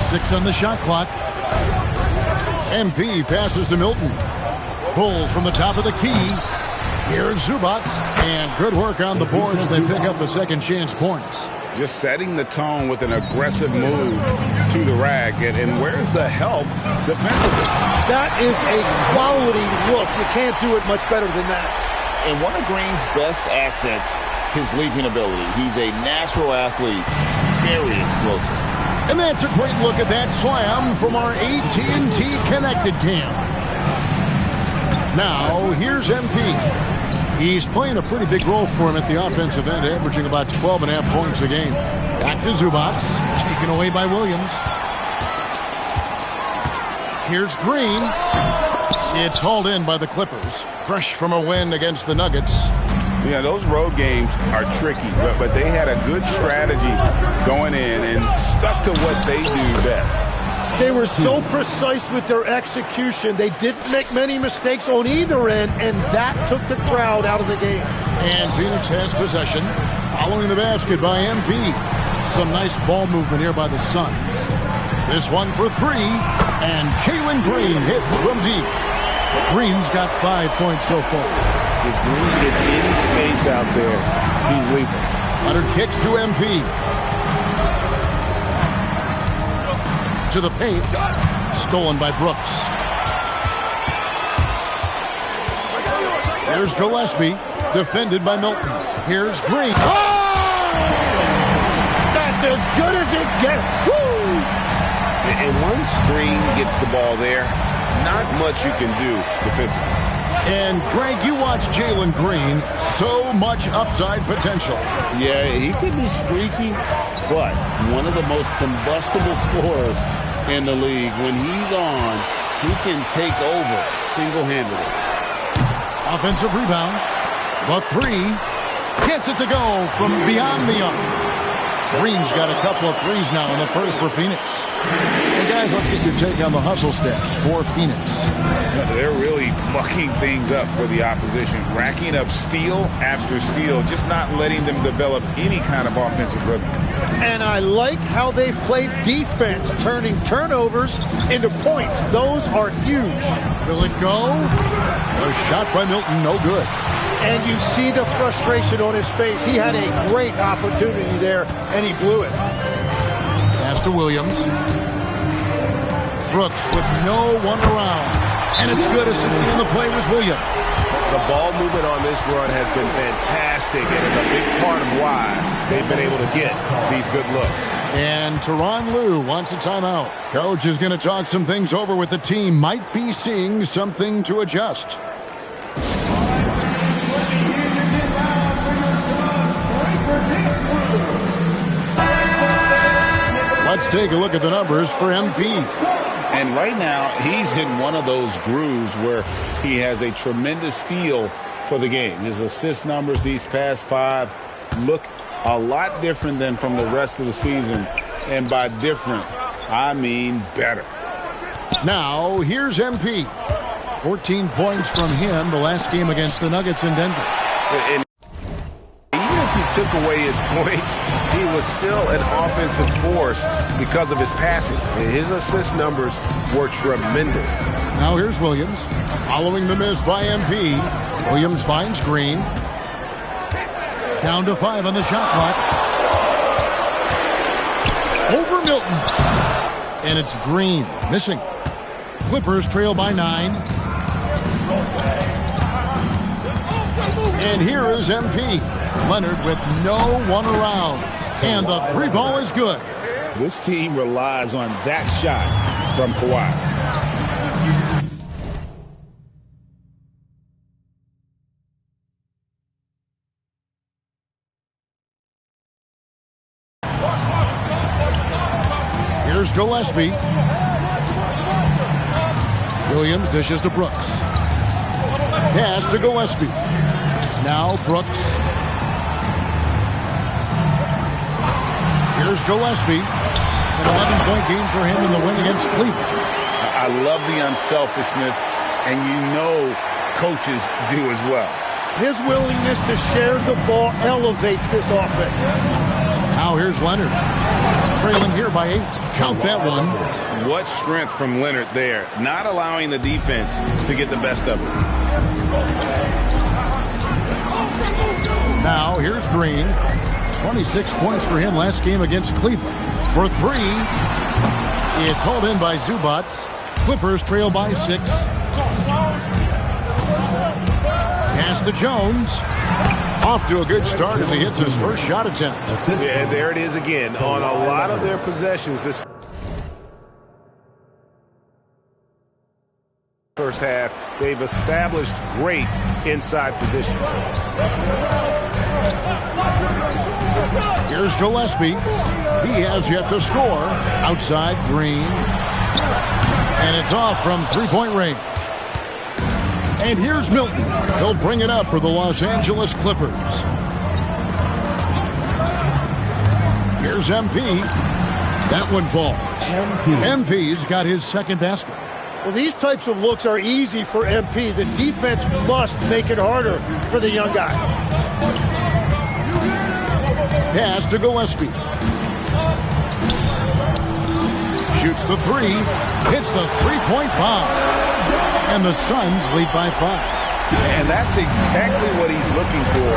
6 on the shot clock. MP passes to Milton. Pulls from the top of the key. Here's Zubats, and good work on the boards. They pick up the second chance points. Just setting the tone with an aggressive move to the rack. And where's the help defensively? That is a quality look. You can't do it much better than that. And one of Green's best assets, his leaping ability. He's a natural athlete, very explosive. And that's a great look at that slam from our AT&T Connected Cam. Now, here's MP. He's playing a pretty big role for him at the offensive end, averaging about 12.5 points a game. Back to Zubats, taken away by Williams. Here's Green. It's hauled in by the Clippers, fresh from a win against the Nuggets. Yeah, those road games are tricky, but they had a good strategy going in and stuck to what they do best. They were so precise with their execution. They didn't make many mistakes on either end, and that took the crowd out of the game. And Phoenix has possession, following the basket by MP. Some nice ball movement here by the Suns. This one for 3, and Jalen Green hits from deep. Green's got 5 points so far. If Green gets any space out there, he's lethal. Leonard kicks to MP. To the paint. Stolen by Brooks. Here's Gillespie. Defended by Milton. Here's Green. Oh! That's as good as it gets. Woo! And once Green gets the ball there, not much you can do defensively. And, Greg, you watch Jalen Green. So much upside potential. Yeah, he could be streaky, but one of the most combustible scorers in the league. When he's on, he can take over single-handedly. Offensive rebound. The 3. Gets it to go from beyond the arc. Green's got a couple of threes now in the first for Phoenix. Hey, guys, let's get your take on the hustle stats for Phoenix. They're really mucking things up for the opposition, racking up steal after steal, just not letting them develop any kind of offensive rhythm. And I like how they've played defense, turning turnovers into points. Those are huge. Will it go? A shot by Milton, no good. And you see the frustration on his face. He had a great opportunity there, and he blew it. Pass to Williams. Brooks with no one around. And it's good. Assisting on the play was Williams. The ball movement on this run has been fantastic and is a big part of why they've been able to get these good looks. And Tyronn Lue wants a timeout. Coach is going to talk some things over with the team. Might be seeing something to adjust. Let's take a look at the numbers for MP. And right now, he's in one of those grooves where he has a tremendous feel for the game. His assist numbers these past 5 look a lot different than from the rest of the season. And by different, I mean better. Now, here's MP. 14 points from him the last game against the Nuggets in Denver. And even if you took away his points, he was still an offensive force because of his passing. And his assist numbers were tremendous. Now here's Williams. Following the miss by MP. Williams finds Green. Down to 5 on the shot clock. Over Milton. And it's Green missing. Clippers trail by 9. And here is MP. Leonard with no one around. And the 3-ball is good. This team relies on that shot from Kawhi. Here's Gillespie. Williams dishes to Brooks. Pass to Gillespie. Now Brooks. Here's Gillespie. An 11-point game for him in the win against Cleveland. I love the unselfishness, and you know coaches do as well. His willingness to share the ball elevates this offense. Now here's Leonard. Trailing here by 8. Count that one. What strength from Leonard there, not allowing the defense to get the best of it. Now here's Green. 26 points for him last game against Cleveland. For 3, it's hauled in by Zubac. Clippers trail by 6. Pass to Jones. Off to a good start as he hits his first shot attempt. Yeah, there it is again. On a lot of their possessions this first half, they've established great inside position. Here's Gillespie. He has yet to score. Outside, Green. And it's off from 3-point range. And here's Milton. He'll bring it up for the Los Angeles Clippers. Here's MP. That one falls. MP's got his second basket. Well, these types of looks are easy for MP. The defense must make it harder for the young guy. Pass to Gillespie. Shoots the 3. Hits the 3-point bomb. And the Suns lead by 5. And that's exactly what he's looking for,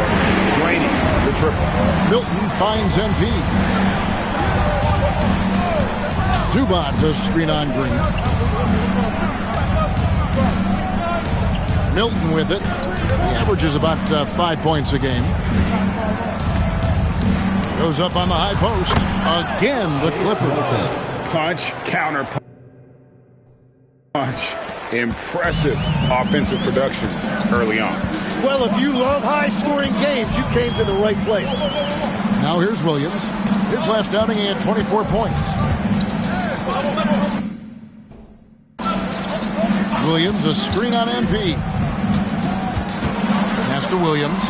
draining the triple. Milton finds MP. Zubac a screen on Green. Milton with it. He averages about 5 points a game. Goes up on the high post. Again, the Clippers. Punch, counter punch. Impressive offensive production early on. Well, if you love high-scoring games, you came to the right place. Now here's Williams. His last outing, he had 24 points. Williams, a screen on MP. Pass to Williams.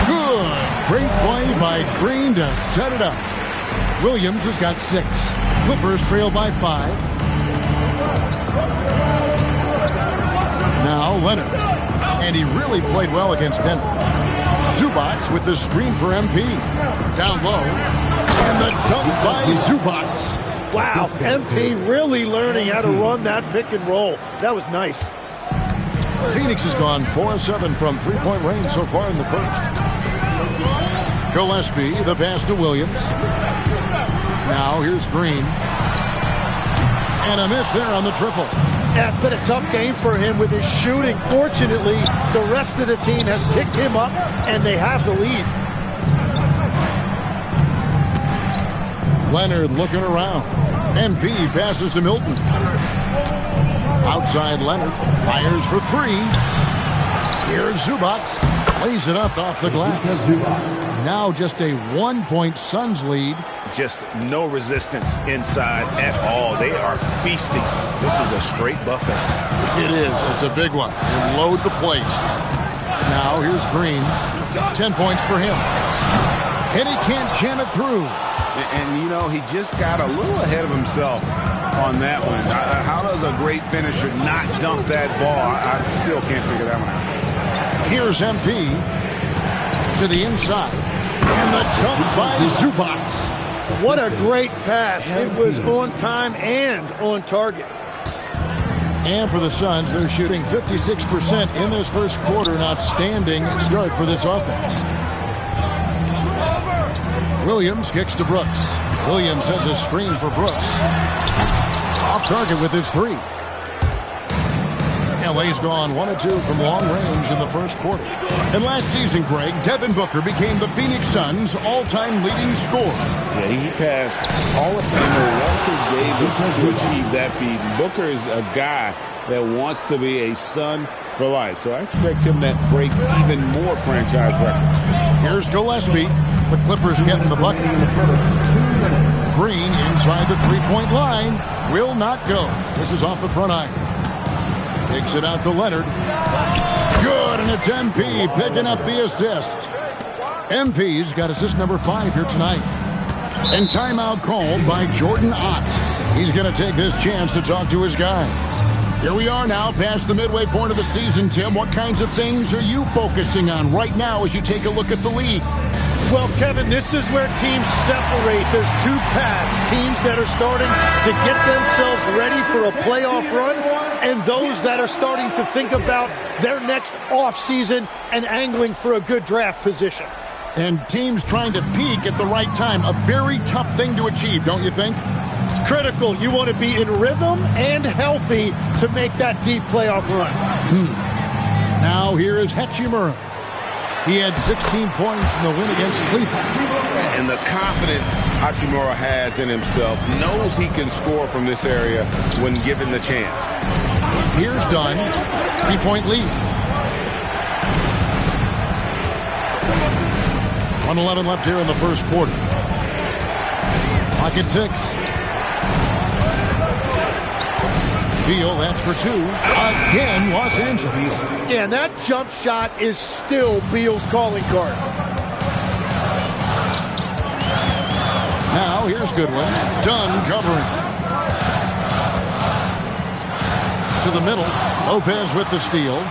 Good. Great play by Green to set it up. Williams has got 6. Clippers trail by 5. Now Leonard. And he really played well against Denver. Zubac with the screen for MP. Down low. And the dunk by Zubac. Wow, MP really learning how to run that pick and roll. That was nice. Phoenix has gone 4-7 from three-point range so far in the first. Gillespie, the pass to Williams. Now here's Green. And a miss there on the triple. Yeah, it's been a tough game for him with his shooting. Fortunately, the rest of the team has picked him up, and they have the lead. Leonard looking around. MP passes to Milton. Outside Leonard. Fires for three. Here's Zubac. Lays it up off the glass. Now just a 1-point Suns lead. Just no resistance inside at all. They are feasting. This is a straight buffet. It is. It's a big one. And load the plate. Now here's Green. 10 points for him. And he can't jam it through. And, you know, he just got a little ahead of himself on that one. How does a great finisher not dunk that ball? I still can't figure that one out. Here's MP to the inside. And the dunk by Zubac. What a great pass. It was on time and on target. And for the Suns, they're shooting 56% in this first quarter. An outstanding start for this offense. Williams kicks to Brooks. Williams sends a screen for Brooks. Off target with his three. LA's gone 1-2 from long range in the first quarter. And last season, Greg, Devin Booker became the Phoenix Suns' all-time leading scorer. Yeah, he passed Hall of Famer Walter Davis to achieve that feat. Booker is a guy that wants to be a Sun for life. So I expect him to break even more franchise records. Here's Gillespie. The Clippers getting the bucket. Green inside the three-point line. Will not go. This is off the front iron. Takes it out to Leonard. Good, and it's MP picking up the assist. MP's got assist number 5 here tonight. And timeout called by Jordan Ott. He's going to take this chance to talk to his guys. Here we are now past the midway point of the season, Tim. What kinds of things are you focusing on right now as you take a look at the league? Well, Kevin, this is where teams separate. There's two paths. Teams that are starting to get themselves ready for a playoff run, and those that are starting to think about their next offseason and angling for a good draft position. And teams trying to peak at the right time. A very tough thing to achieve, don't you think? It's critical. You want to be in rhythm and healthy to make that deep playoff run. Now here is Hachimura. He had 16 points in the win against Cleveland. And the confidence Hachimura has in himself, knows he can score from this area when given the chance. Here's Dunn. 3-point lead. 1:11 left here in the first quarter. Clock at 6. Beal, that's for 2. Again, Los Angeles. Yeah, and that jump shot is still Beal's calling card. Now, here's Goodwin. Dunn covering. To the middle. Lopez with the steal.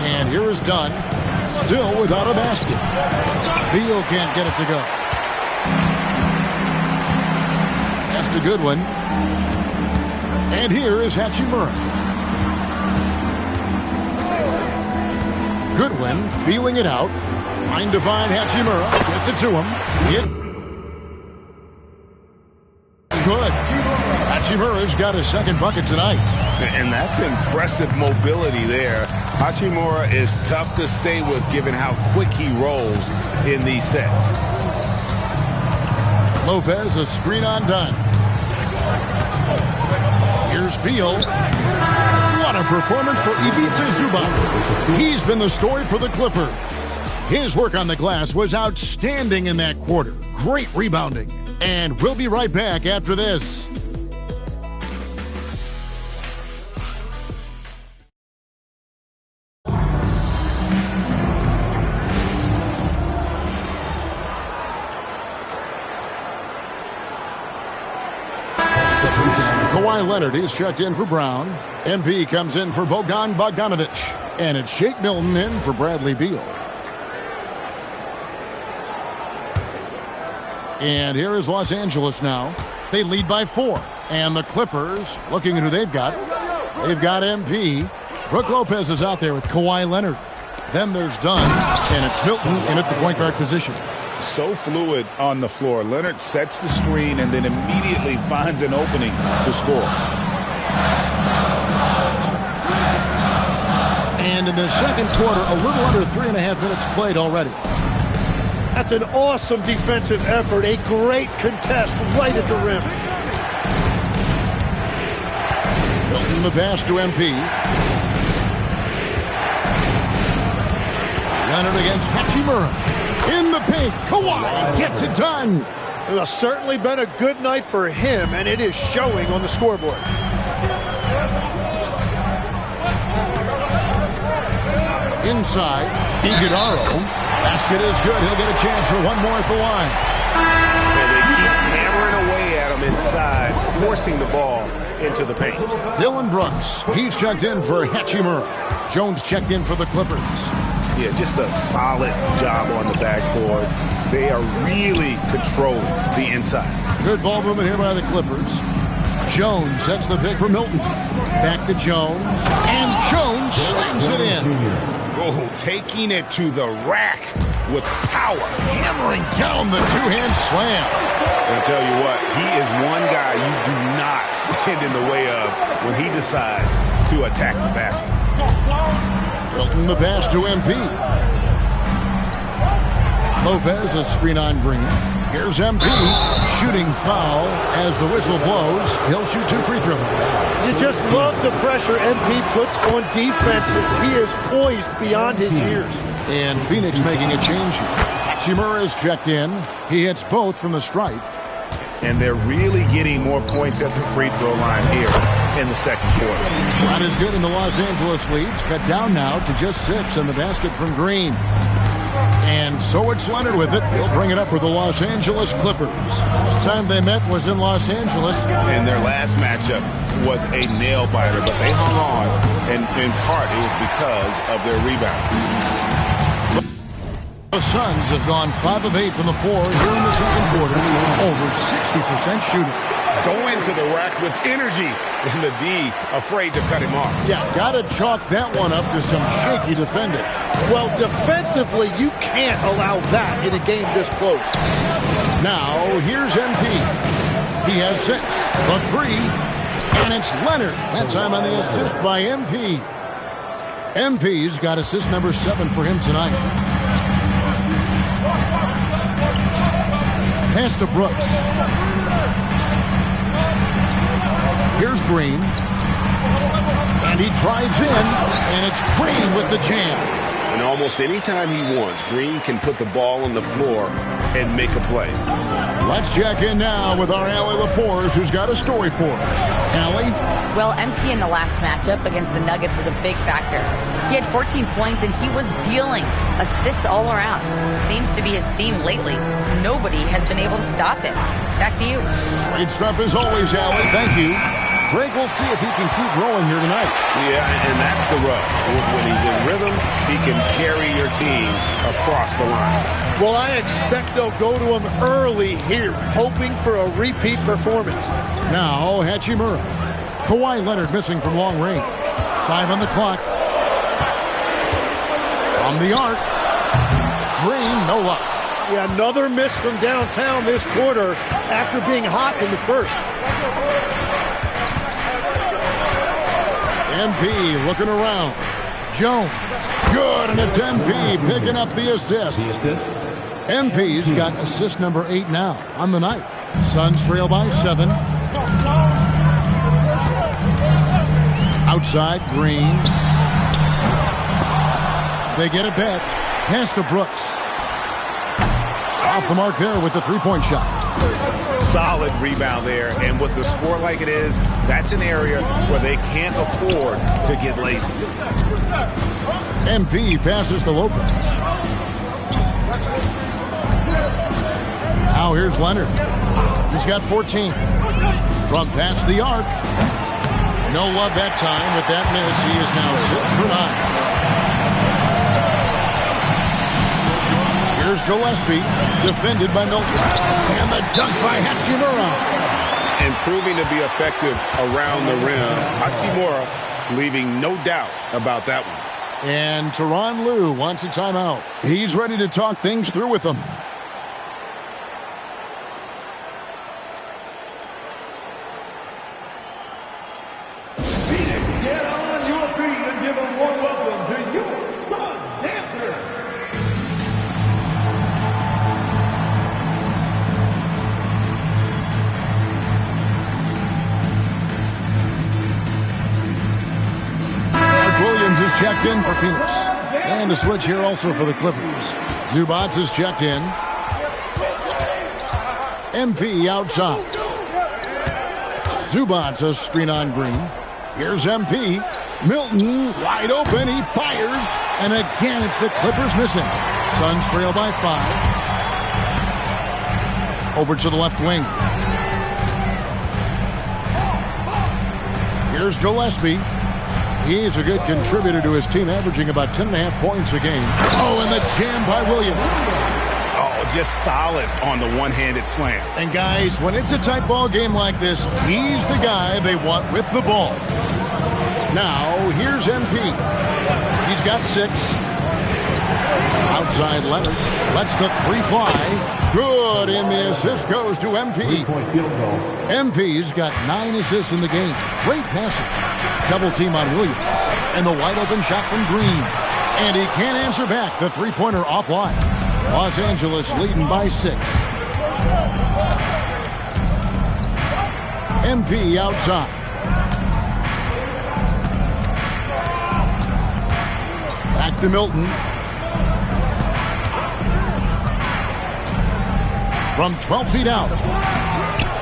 And here is Dunn. Still without a basket. Beal can't get it to go. That's to Goodwin. And here is Hachimura. Goodwin feeling it out. Trying to find Hachimura. Gets it to him. It's good. Hachimura's got his second bucket tonight. And that's impressive mobility there. Hachimura is tough to stay with given how quick he rolls in these sets. Lopez, a screen on Dunn. Here's Beal. What a performance for Ivica Zubac. He's been the story for the Clippers. His work on the glass was outstanding in that quarter. Great rebounding. And we'll be right back after this. Kawhi Leonard is checked in for Brown. MP comes in for Bogan Bogdanovic. And it's Shake Milton in for Bradley Beal. And here is Los Angeles now. They lead by 4. And the Clippers, looking at who they've got. They've got MP. Brook Lopez is out there with Kawhi Leonard. Then there's Dunn, and it's Milton in at the point guard position. So fluid on the floor. Leonard sets the screen and then immediately finds an opening to score. And in the second quarter, a little under 3.5 minutes played already. That's an awesome defensive effort. A great contest right at the rim. Milton the pass to MP. Leonard against Hachimura. In the paint. Kawhi gets it done. It has certainly been a good night for him, and it is showing on the scoreboard. Inside, Iguodala. Basket is good. He'll get a chance for one more at the line. And they keep hammering away at him inside, forcing the ball into the paint. Dylan Brooks, he's checked in for Hachimura. Jones checked in for the Clippers. Yeah, just a solid job on the backboard. They are really controlling the inside. Good ball movement here by the Clippers. Jones sets the pick for Milton. Back to Jones. And Jones slams it in. Oh, taking it to the rack with power. Hammering down the two-hand slam. I'll tell you what, he is one guy you do not stand in the way of when he decides to attack the basket. Milton the pass to MP. Lopez, a screen on Green. Here's MP, shooting foul as the whistle blows. He'll shoot 2 free throws. You just love the pressure MP puts on defenses. He is poised beyond his years. And Phoenix making a change here. Hachimura is checked in. He hits both from the stripe. And they're really getting more points at the free throw line here in the second quarter. Not as good in the Los Angeles leads. Cut down now to just 6 in the basket from Green. And so it's Leonard with it. He'll bring it up for the Los Angeles Clippers. Last time they met was in Los Angeles. And their last matchup was a nail-biter, but they hung on, and in part it was because of their rebound. The Suns have gone 5 of 8 from the floor here in the second quarter. Over 60% shooting. Go into the rack with energy, and the D afraid to cut him off. Yeah, got to chalk that one up to some shaky defending. Well, defensively, you can't allow that in a game this close. Now, here's MP. He has 6. The 3. And it's Leonard. That time on the assist by MP. MP's got assist number 7 for him tonight. Pass to Brooks. Here's Green. And he drives in. And it's Green with the jam. And almost any time he wants, Green can put the ball on the floor and make a play. Let's check in now with our Allie LaForce, who's got a story for us. Allie? Well, MP in the last matchup against the Nuggets was a big factor. He had 14 points, and he was dealing assists all around. Seems to be his theme lately. Nobody has been able to stop him. Back to you. Great stuff as always, Allie. Thank you. Greg, we'll see if he can keep rolling here tonight. Yeah, and that's the rub. When he's in rhythm, he can carry your team across the line. Well, I expect they'll go to him early here, hoping for a repeat performance. Now, Hachimura. Kawhi Leonard missing from long range. 5 on the clock. From the arc. Green, no luck. Yeah, another miss from downtown this quarter after being hot in the first. MP looking around. Jones. Good, and it's MP picking up the assist. MP's got assist number 8 now on the night. Suns trail by 7. Outside, Green. They get it back. Pass to Brooks. Off the mark there with the three-point shot. Solid rebound there, and with the score like it is, that's an area where they can't afford to get lazy. MP passes to Lopez. Now here's Leonard. He's got 14. From past the arc. No love that time with that miss. He is now 6 for 9. Here's Gillespie, defended by Milton. And the dunk by Hachimura. and proving to be effective around the rim. Hachimura leaving no doubt about that one. And Tyronn Lue wants a timeout. He's ready to talk things through with them. Get on your feet and give a warm welcome to your son's dancer. Williams is checked in for Phoenix. And a switch here also for the Clippers. Zubac is checked in. MP outside. Zubac a screen on Green. Here's MP. Milton wide open. He fires. And again, it's the Clippers missing. Suns trail by 5. Over to the left wing. Here's Gillespie. He's a good contributor to his team, averaging about 10.5 points a game. Oh, and the jam by Williams. Oh, just solid on the one-handed slam. And guys, when it's a tight ball game like this, he's the guy they want with the ball. Now, here's MP. He's got 6. Outside Leonard. Lets the 3 fly. Good, and the assist goes to MP. MP's got 9 assists in the game. Great passing. Double team on Williams. And the wide open shot from Green. And he can't answer back. The three-pointer offline. Los Angeles leading by 6. MP outside. Back to Milton. From 12 feet out.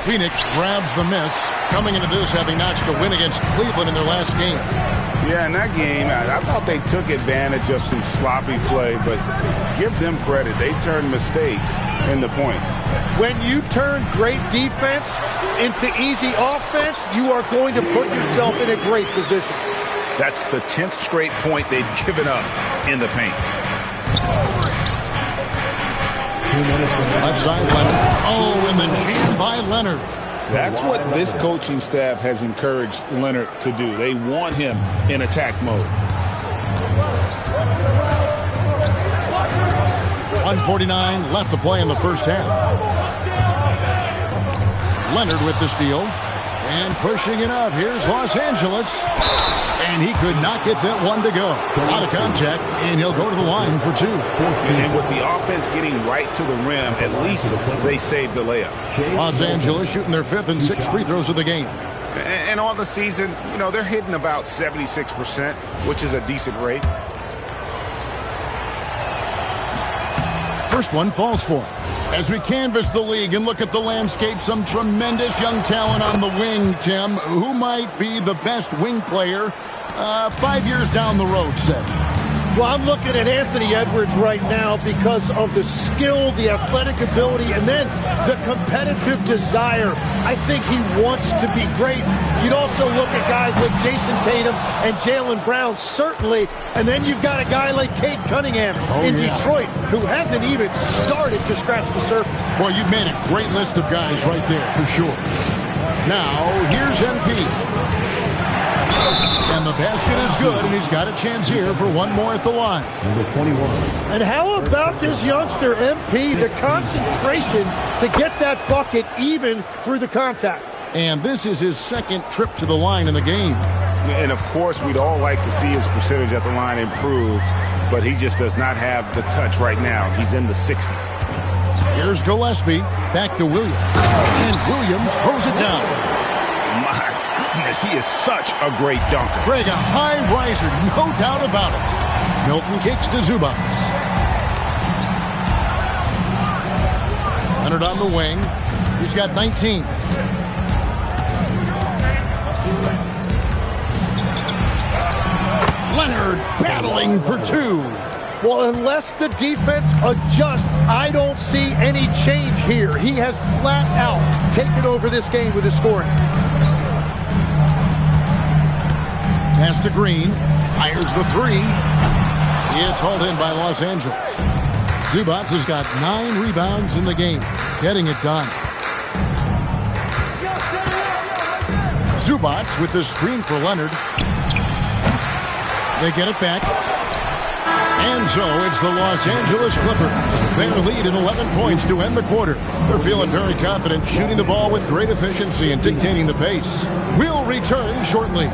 Phoenix grabs the miss. Coming into this, having notched a win against Cleveland in their last game. Yeah, in that game, I thought they took advantage of some sloppy play, but give them credit. They turned mistakes into points. When you turn great defense into easy offense, you are going to put yourself in a great position. That's the 10th straight point they've given up in the paint. Left side, Leonard. Oh, and the jam by Leonard. That's what this coaching staff has encouraged Leonard to do. They want him in attack mode. 1:49 left to play in the first half. Leonard with the steal. And pushing it up. Here's Los Angeles. And he could not get that one to go. Out of contact, and he'll go to the line for 2. And with the offense getting right to the rim, at least they saved the layup. Los Angeles shooting their 5th and 6th free throws of the game. And on the season, you know, they're hitting about 76%, which is a decent rate. First one falls for him. As we canvass the league and look at the landscape, some tremendous young talent on the wing, Tim. Who might be the best wing player 5 years down the road, say? Well, I'm looking at Anthony Edwards right now because of the skill, the athletic ability, and then the competitive desire. I think he wants to be great. You'd also look at guys like Jason Tatum and Jaylen Brown, certainly. And then you've got a guy like Cade Cunningham in Detroit, who hasn't even started to scratch the surface. Well, you've made a great list of guys right there, for sure. Now, here's MP. And the basket is good, and he's got a chance here for one more at the line. Number 21. And how about this youngster, MP, the concentration to get that bucket even through the contact. And this is his 2nd trip to the line in the game. And, of course, we'd all like to see his percentage at the line improve, but he just does not have the touch right now. He's in the 60s. Here's Gillespie. Back to Williams. And Williams throws it down. My goodness, he is such a great dunker. Greg, a high riser, no doubt about it. Milton kicks to Zubac. Leonard on the wing. He's got 19. Leonard battling for 2. Well, unless the defense adjusts, I don't see any change here. He has flat out taken over this game with his scoring. Pass to Green. Fires the 3. It's hauled in by Los Angeles. Zubac has got 9 rebounds in the game. Getting it done. Zubac with the screen for Leonard. They get it back. And so it's the Los Angeles Clippers. Their lead at 11 points to end the quarter. They're feeling very confident, shooting the ball with great efficiency and dictating the pace. We'll return shortly.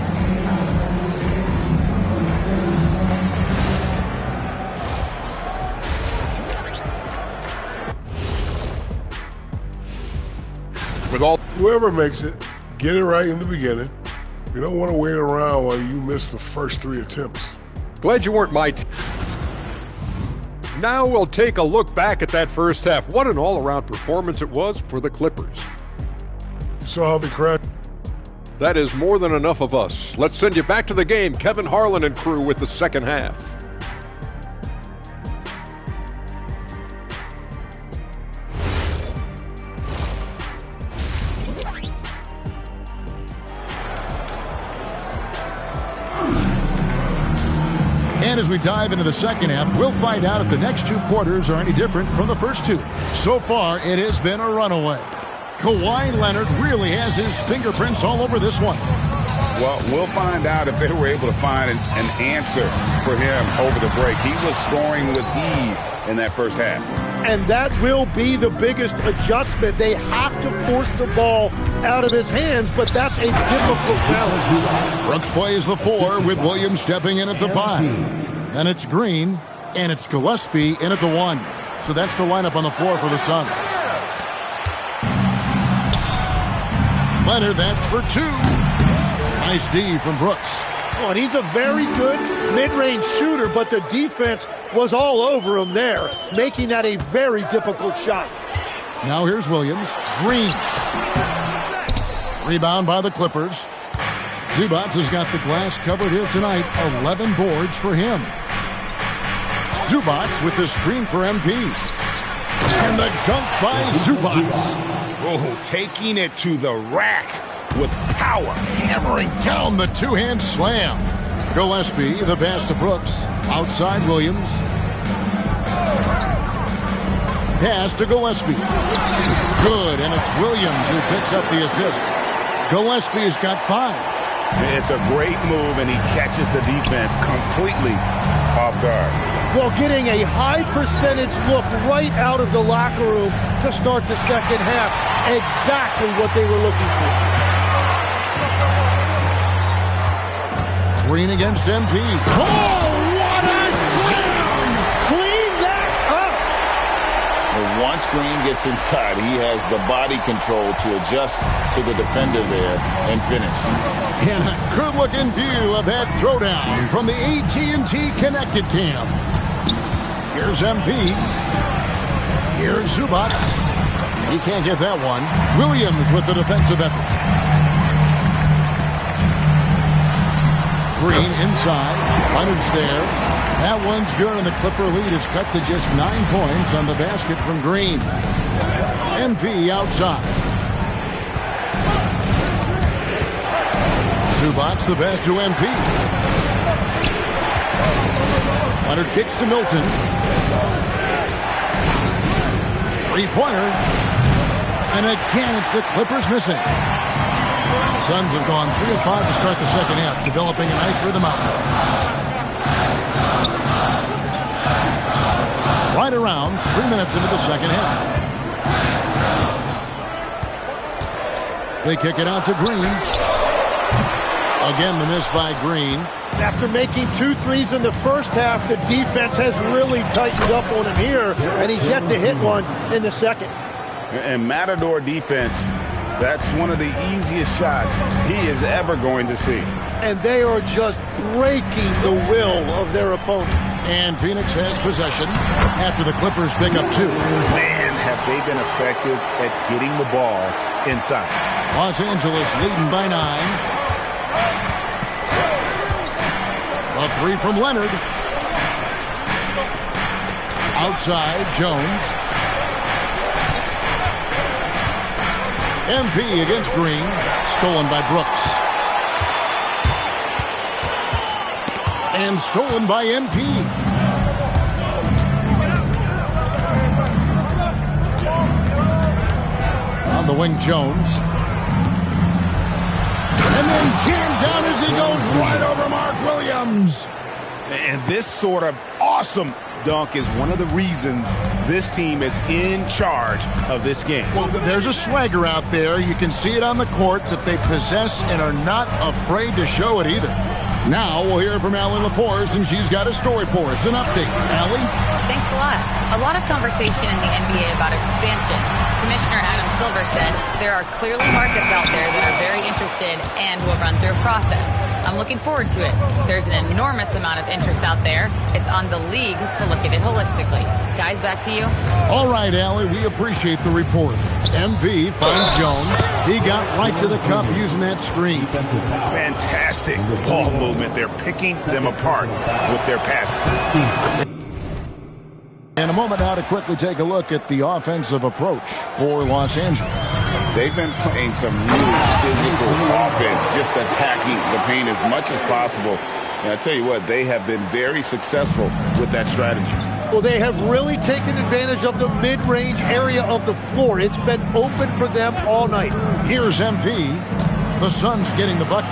Whoever makes it, get it right in the beginning. You don't want to wait around while you miss the first 3 attempts. Glad you weren't my Now we'll take a look back at that first half. What an all-around performance it was for the Clippers. You saw how they crashed. That is more than enough of us. Let's send you back to the game. Kevin Harlan and crew with the second half. And as we dive into the second half, we'll find out if the next 2 quarters are any different from the first 2. So far, it has been a runaway. Kawhi Leonard really has his fingerprints all over this one. Well, we'll find out if they were able to find an answer for him over the break. He was scoring with ease in that first half. And that will be the biggest adjustment. They have to force the ball out of his hands, but that's a difficult challenge. Brooks plays the 4 with Williams stepping in at the 5. Then it's Green, and it's Gillespie in at the 1. So that's the lineup on the floor for the Suns. Leonard, that's for 2. Nice D from Brooks. Oh, and he's a very good mid-range shooter, but the defense was all over him there, making that a very difficult shot. Now here's Williams. Green. Rebound by the Clippers. Zubac has got the glass covered here tonight. 11 boards for him. Zubac with the screen for MP. And the dunk by Zubac. Oh, taking it to the rack with power. Hammering down the 2-hand slam. Gillespie, the pass to Brooks. Outside Williams. Pass to Gillespie. Good, and it's Williams who picks up the assist. Gillespie has got 5. It's a great move, and he catches the defense completely off guard. Well, getting a high percentage look right out of the locker room to start the second half. Exactly what they were looking for. Green against MP. Oh, what a slam! Clean that up! Well, once Green gets inside, he has the body control to adjust to the defender there and finish. And a good-looking view of that throwdown from the AT&T Connected Cam. Here's MP. Here's Zubac. He can't get that one. Williams with the defensive effort. Green inside. Leonard's there. That one's good, and the Clipper lead is cut to just 9 points on the basket from Green. MP outside. Zubac the pass to MP. Leonard kicks to Milton. 3-pointer. And again, it's the Clippers missing. The Suns have gone 3 of 5 to start the second half, developing a nice rhythm out there. Right around 3 minutes into the second half. They kick it out to Green. Again, the miss by Green. After making 2 threes in the first half, the defense has really tightened up on him here, and he's yet to hit one in the second. And Matador defense, that's one of the easiest shots he is ever going to see. And they are just breaking the will of their opponent. And Phoenix has possession after the Clippers pick up 2. Man, have they been effective at getting the ball inside. Los Angeles leading by 9. A 3 from Leonard. Outside, Jones. MP against Green. Stolen by Brooks. And stolen by MP. On the wing, Jones. And and jammed down as he goes right over Mark Williams. And this sort of awesome dunk is one of the reasons this team is in charge of this game. Well, there's a swagger out there. You can see it on the court that they possess and are not afraid to show it either. Now we'll hear from Allie LaForce, and she's got a story for us. An update. Allie? Thanks a lot. A lot of conversation in the NBA about expansion. Commissioner Adam Silver said there are clearly markets out there that are very interested and will run through a process. I'm looking forward to it. There's an enormous amount of interest out there. It's on the league to look at it holistically. Guys, back to you. All right, Allie, we appreciate the report. MP finds Jones. He got right to the cup using that screen. Fantastic ball movement. They're picking them apart with their passing. In a moment now to quickly take a look at the offensive approach for Los Angeles. They've been playing some really physical offense, just attacking the paint as much as possible. And I tell you what, they have been very successful with that strategy. Well, they have really taken advantage of the mid-range area of the floor. It's been open for them all night. Here's MP. The Suns getting the bucket.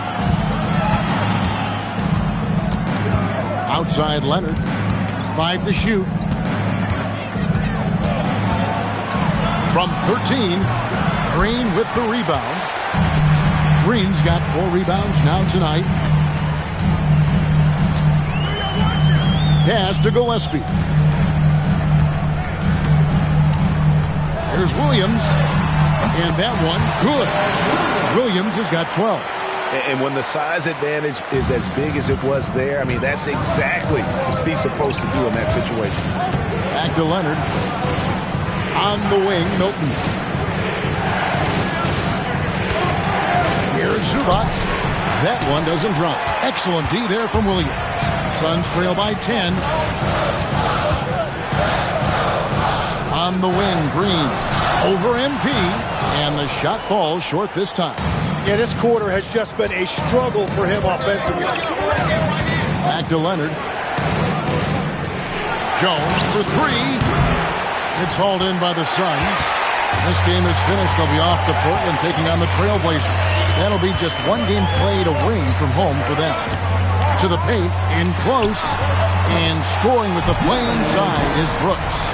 Outside Leonard. 5 to shoot. From 13, Green with the rebound. Green's got 4 rebounds now tonight. Pass to Gillespie. Here's Williams. And that one, good. Williams has got 12. And when the size advantage is as big as it was there, I mean, that's exactly what he's supposed to do in that situation. Back to Leonard. On the wing, Milton. Here's Zubats. That one doesn't drop. Excellent D there from Williams. Suns trail by 10. On the wing, Green. Over MP. And the shot falls short this time. Yeah, this quarter has just been a struggle for him offensively. Back to Leonard. Jones for 3. It's hauled in by the Suns. This game is finished. They'll be off to Portland taking on the Trailblazers. That'll be just 1 game played away from home for them. To the paint, in close, and scoring with the play inside is Brooks.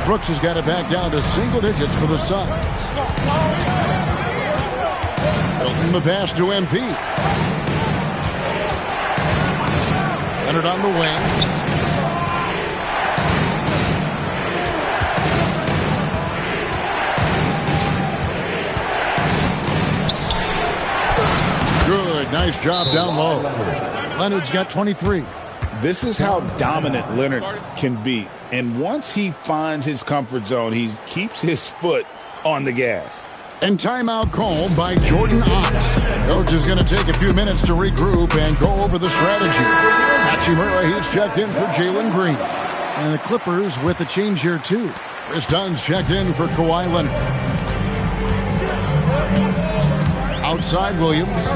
Brooks has got it back down to single digits for the Suns. Milton the pass to MP. Leonard on the wing. Good. Nice job down low. Leonard's got 23. This is how dominant Leonard can be. And once he finds his comfort zone, he keeps his foot on the gas. And timeout called by Jordan Ott. Coach is going to take a few minutes to regroup and go over the strategy. Hachimura, he's checked in for Jalen Green. And the Clippers with a change here, too. Chris Dunn's checked in for Kawhi Leonard. Outside Williams.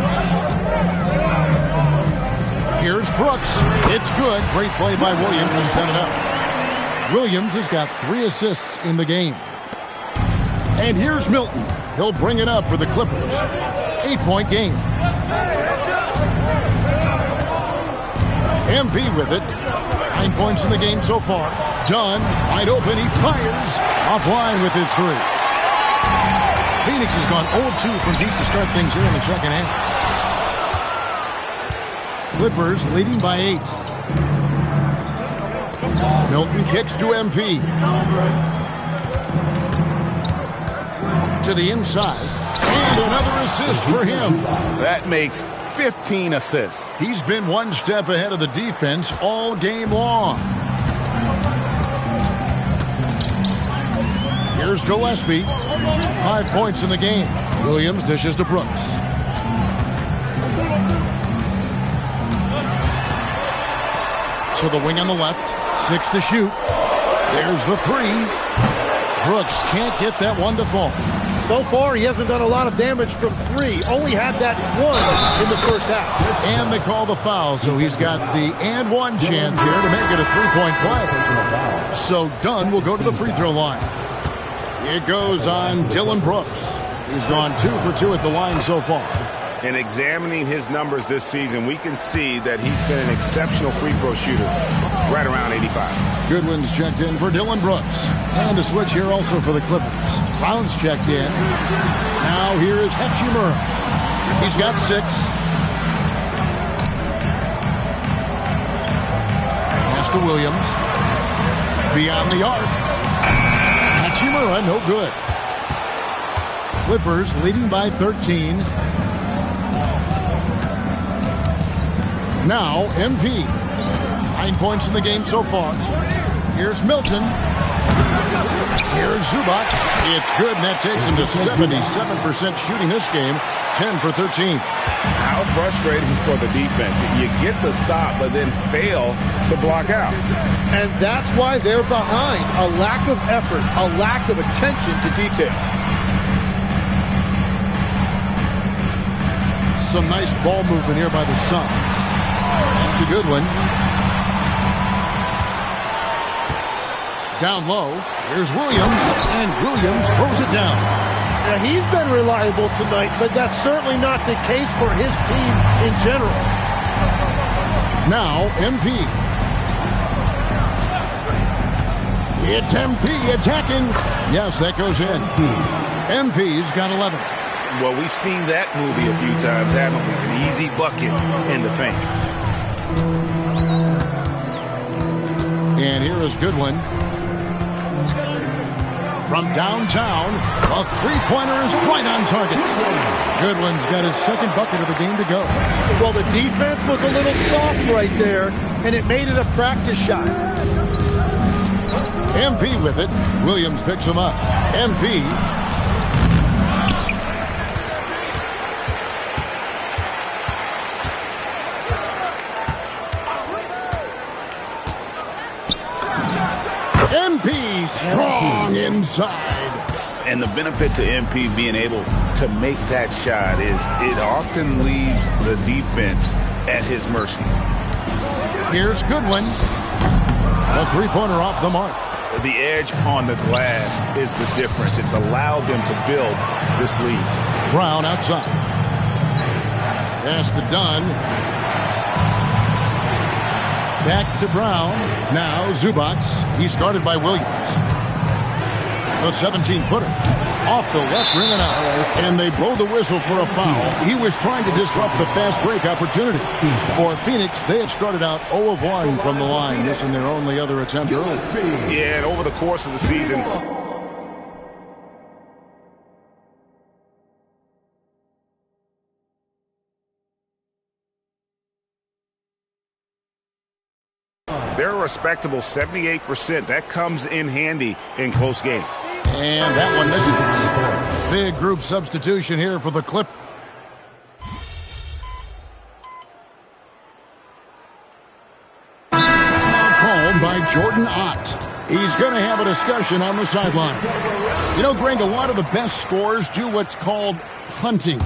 Here's Brooks. It's good. Great play by Williams to set it up. Williams has got 3 assists in the game. And here's Milton. He'll bring it up for the Clippers. 8-point game. MP with it. 9 points in the game so far. Dunn, wide open. He fires. Offline with his 3. Phoenix has gone 0-2 from deep to start things here in the second half. Clippers leading by 8. Milton kicks to MP. To the inside. And another assist for him. That makes 15 assists. He's been 1 step ahead of the defense all game long. Here's Gillespie. 5 points in the game. Williams dishes to Brooks. So the wing on the left. 6 to shoot. There's the 3. Brooks can't get that one to fall. So far, he hasn't done a lot of damage from 3. Only had that 1 in the first half. And they call the foul, so he's got the and 1 chance here to make it a 3-point play. So Dunn will go to the free throw line. It goes on Dylan Brooks. He's gone 2 for 2 at the line so far. And examining his numbers this season, we can see that he's been an exceptional free throw shooter, right around 85. Goodwin's checked in for Dylan Brooks. And a switch here also for the Clippers. Brown's checked in. Now here is Hachimura. He's got 6. Pass to Williams. Beyond the arc. Hachimura, no good. Clippers leading by 13. Now MP. 9 points in the game so far. Here's Milton. Here's Zubac. It's good, and that takes him to 77% shooting this game. 10 for 13. How frustrating for the defense. You get the stop, but then fail to block out. And that's why they're behind. A lack of effort, a lack of attention to detail. Some nice ball movement here by the Suns. That's a good one. Down low, here's Williams, and Williams throws it down. Now, he's been reliable tonight, but that's certainly not the case for his team in general. Now, MP. It's MP attacking. Yes, that goes in. MP's got 11. Well, we've seen that movie a few times, haven't we? An easy bucket in the paint. And here is Goodwin. From downtown, a three-pointer is right on target. Goodwin's got his second bucket of the game to go. Well, the defense was a little soft right there, and it made it a practice shot. MP with it. Williams picks him up. MP. MP strong inside. And the benefit to MP being able to make that shot is it often leaves the defense at his mercy. Here's Goodwin. A three-pointer off the mark. The edge on the glass is the difference. It's allowed them to build this lead. Brown outside. Pass to Dunn. Back to Brown. Now Zubac. He's guarded by Williams. The 17-footer. Off the left rim and out. And they blow the whistle for a foul. He was trying to disrupt the fast break opportunity. For Phoenix, they have started out 0 of 1 from the line, missing their only other attempt early. Yeah, and over the course of the season, they're a respectable 78%. That comes in handy in close games. And that one misses. Big group substitution here for the Clip. Called by Jordan Ott. He's going to have a discussion on the sideline. You know, Greg, a lot of the best scorers do what's called hunting,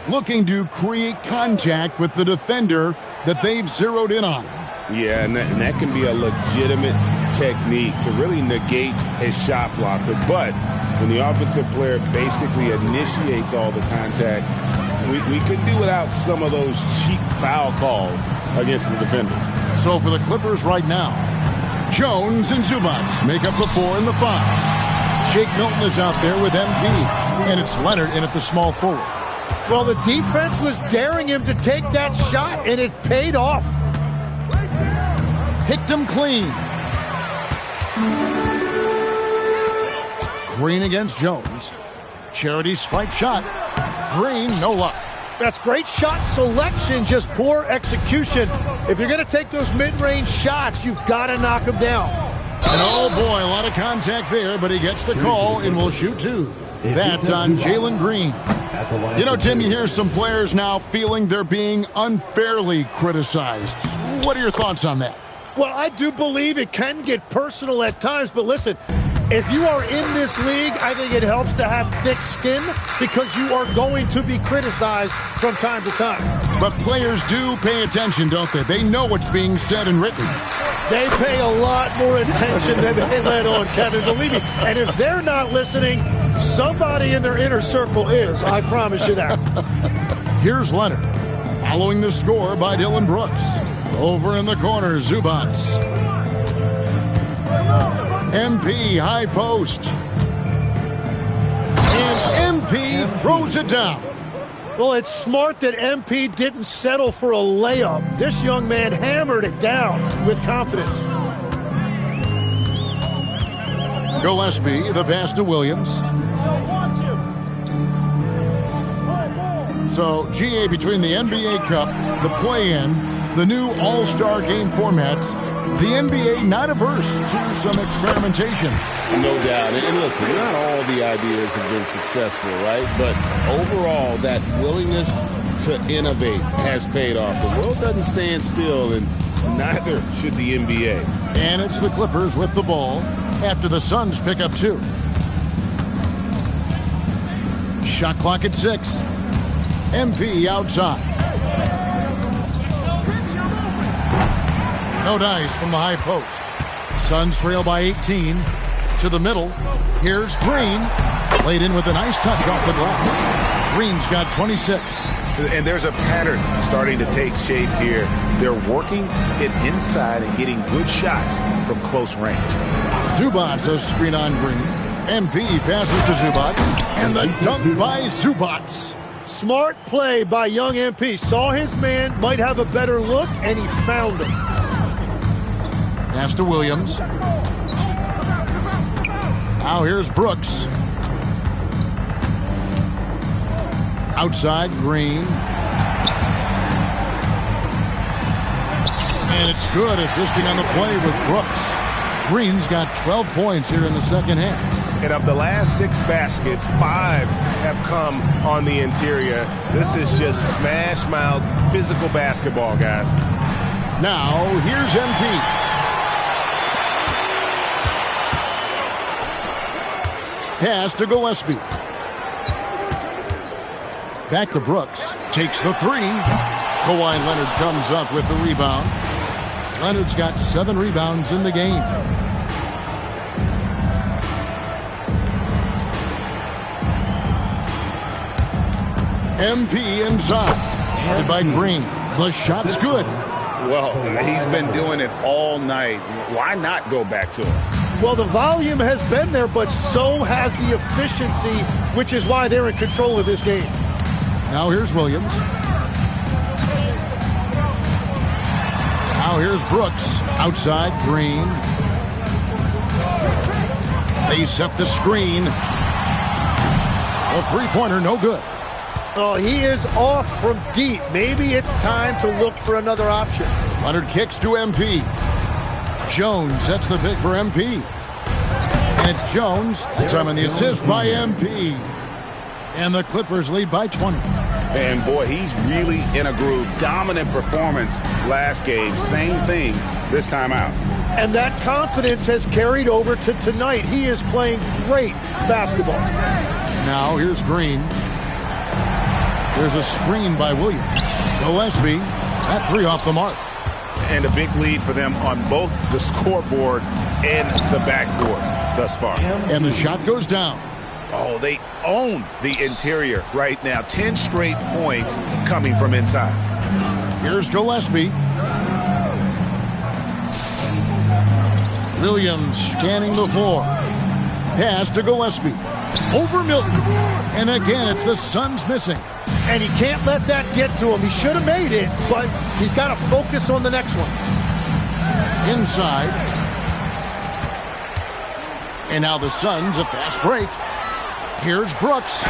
looking to create contact with the defender that they've zeroed in on. Yeah, and that can be a legitimate technique to really negate a shot blocker. But when the offensive player basically initiates all the contact, we could do without some of those cheap foul calls against the defender. So for the Clippers right now, Jones and Zubac make up the 4 and the 5. Shake Milton is out there with MP, and it's Leonard in at the small forward. Well, the defense was daring him to take that shot, and it paid off. Picked him clean. Green against Jones. Charity stripe shot. Green, no luck. That's great shot selection, just poor execution. If you're going to take those mid-range shots, you've got to knock them down. And oh boy, a lot of contact there, but he gets the call and will shoot 2. That's on Jalen Green. You know, Tim, you hear some players now feeling they're being unfairly criticized. What are your thoughts on that? Well, I do believe it can get personal at times, but listen, if you are in this league, I think it helps to have thick skin because you are going to be criticized from time to time. But players do pay attention, don't they? They know what's being said and written. They pay a lot more attention than they let on, Kevin, believe me. And if they're not listening, somebody in their inner circle is. I promise you that. Here's Leonard. Following the score by Dylan Brooks. Over in the corner, Zubats. MP high post. And MP throws it down. Well, it's smart that MP didn't settle for a layup. This young man hammered it down with confidence. Gillespie, the pass to Williams. So, GA, between the NBA Cup, the play-in, the new All-Star game formats, the NBA not averse to some experimentation. No doubt. And listen, not all the ideas have been successful, right? But overall, that willingness to innovate has paid off. The world doesn't stand still, and neither should the NBA. And it's the Clippers with the ball after the Suns pick up 2. Shot clock at 6. MP outside. No dice from the high post. Suns trail by 18. To the middle. Here's Green. Laid in with a nice touch off the glass. Green's got 26. And there's a pattern starting to take shape here. They're working it inside and getting good shots from close range. Zubats a screen on Green. MP passes to Zubats. And the dunk by Zubats. Smart play by young MP. Saw his man, might have a better look, and he found him. Pass to Williams. Now here's Brooks. Outside, Green. And it's good. Assisting on the play was Brooks. Green's got 12 points here in the second half. And of the last 6 baskets, 5 have come on the interior. This is just smash-mouth physical basketball, guys. Now, here's MP. Pass to Gillespie. Back to Brooks. Takes the 3. Kawhi Leonard comes up with the rebound. Leonard's got 7 rebounds in the game. MP inside. Headed by Green. The shot's good. Well, he's been doing it all night. Why not go back to him? Well, the volume has been there, but so has the efficiency, which is why they're in control of this game. Now here's Williams. Now here's Brooks. Outside, Green. They set the screen. A three-pointer, no good. Oh, he is off from deep. Maybe it's time to look for another option. Leonard kicks to MP. Jones sets the pick for MP. And it's Jones. That time on the assist by MP. And the Clippers lead by 20. And boy, he's really in a groove. Dominant performance last game. Same thing this time out. And that confidence has carried over to tonight. He is playing great basketball. Now here's Green. There's a screen by Williams. Gillespie, that 3 off the mark. And a big lead for them on both the scoreboard and the backboard thus far. And the shot goes down. Oh, they own the interior right now. 10 straight points coming from inside. Here's Gillespie. Williams scanning the floor. Pass to Gillespie. Over Milton. And again, it's the Suns missing. And he can't let that get to him. He should have made it, but he's got to focus on the next one. Inside. And now the Suns, a fast break. Here's Brooks.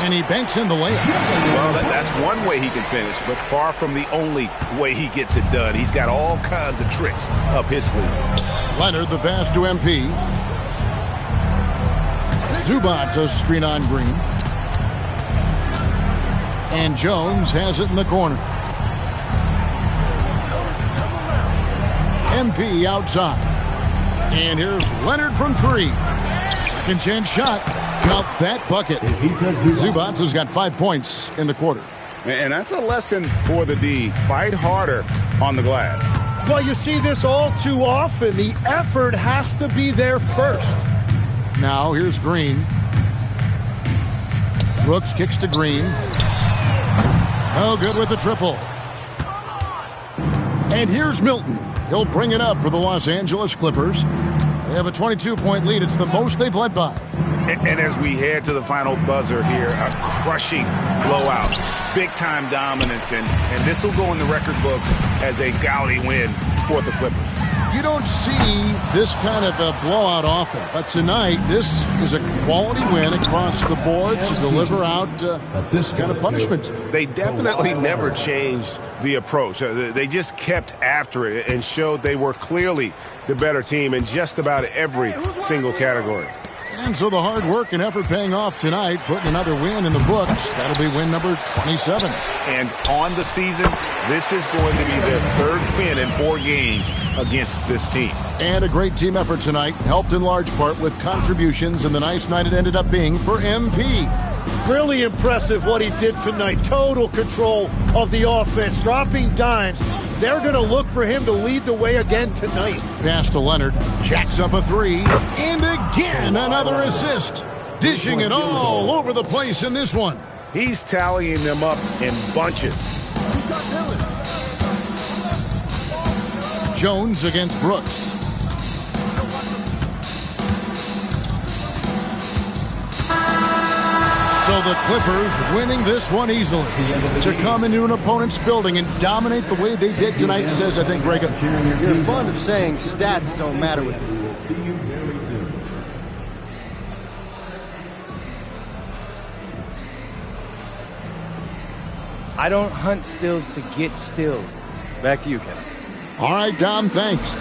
And he banks in the layup. Well, that's one way he can finish, but far from the only way he gets it done. He's got all kinds of tricks up his sleeve. Leonard, the pass to MP. Zubats a screen on Green. And Jones has it in the corner. MP outside. And here's Leonard from 3. Second chance shot. Count that bucket. Zubats has got 5 points in the quarter. And that's a lesson for the D. Fight harder on the glass. Well, you see this all too often. The effort has to be there first. Now here's Green. Brooks kicks to Green. No good with the triple. And here's Milton. He'll bring it up for the Los Angeles Clippers. They have a 22-point lead. It's the most they've led by. And as we head to the final buzzer here, a crushing blowout, big-time dominance, and this will go in the record books as a gaudy win for the Clippers. You don't see this kind of a blowout often, but tonight this is a quality win across the board to deliver out this kind of punishment. They definitely never changed the approach. They just kept after it and showed they were clearly the better team in just about every single category. And so the hard work and effort paying off tonight, putting another win in the books. That'll be win number 27. And on the season, this is going to be their third win in 4 games against this team. And a great team effort tonight, helped in large part with contributions, and the nice night it ended up being for MP. Really impressive what he did tonight. Total control of the offense, dropping dimes. They're going to look for him to lead the way again tonight. Pass to Leonard, jacks up a 3, and again another assist. Dishing it all over the place in this one. He's tallying them up in bunches. Jones against Brooks. So the Clippers winning this one easily. To come into an opponent's building and dominate the way they did tonight says, I think, Greg, you're fond of saying stats don't matter with you. I don't hunt stills to get stilled. Back to you, Kevin. All right, Dom, thanks.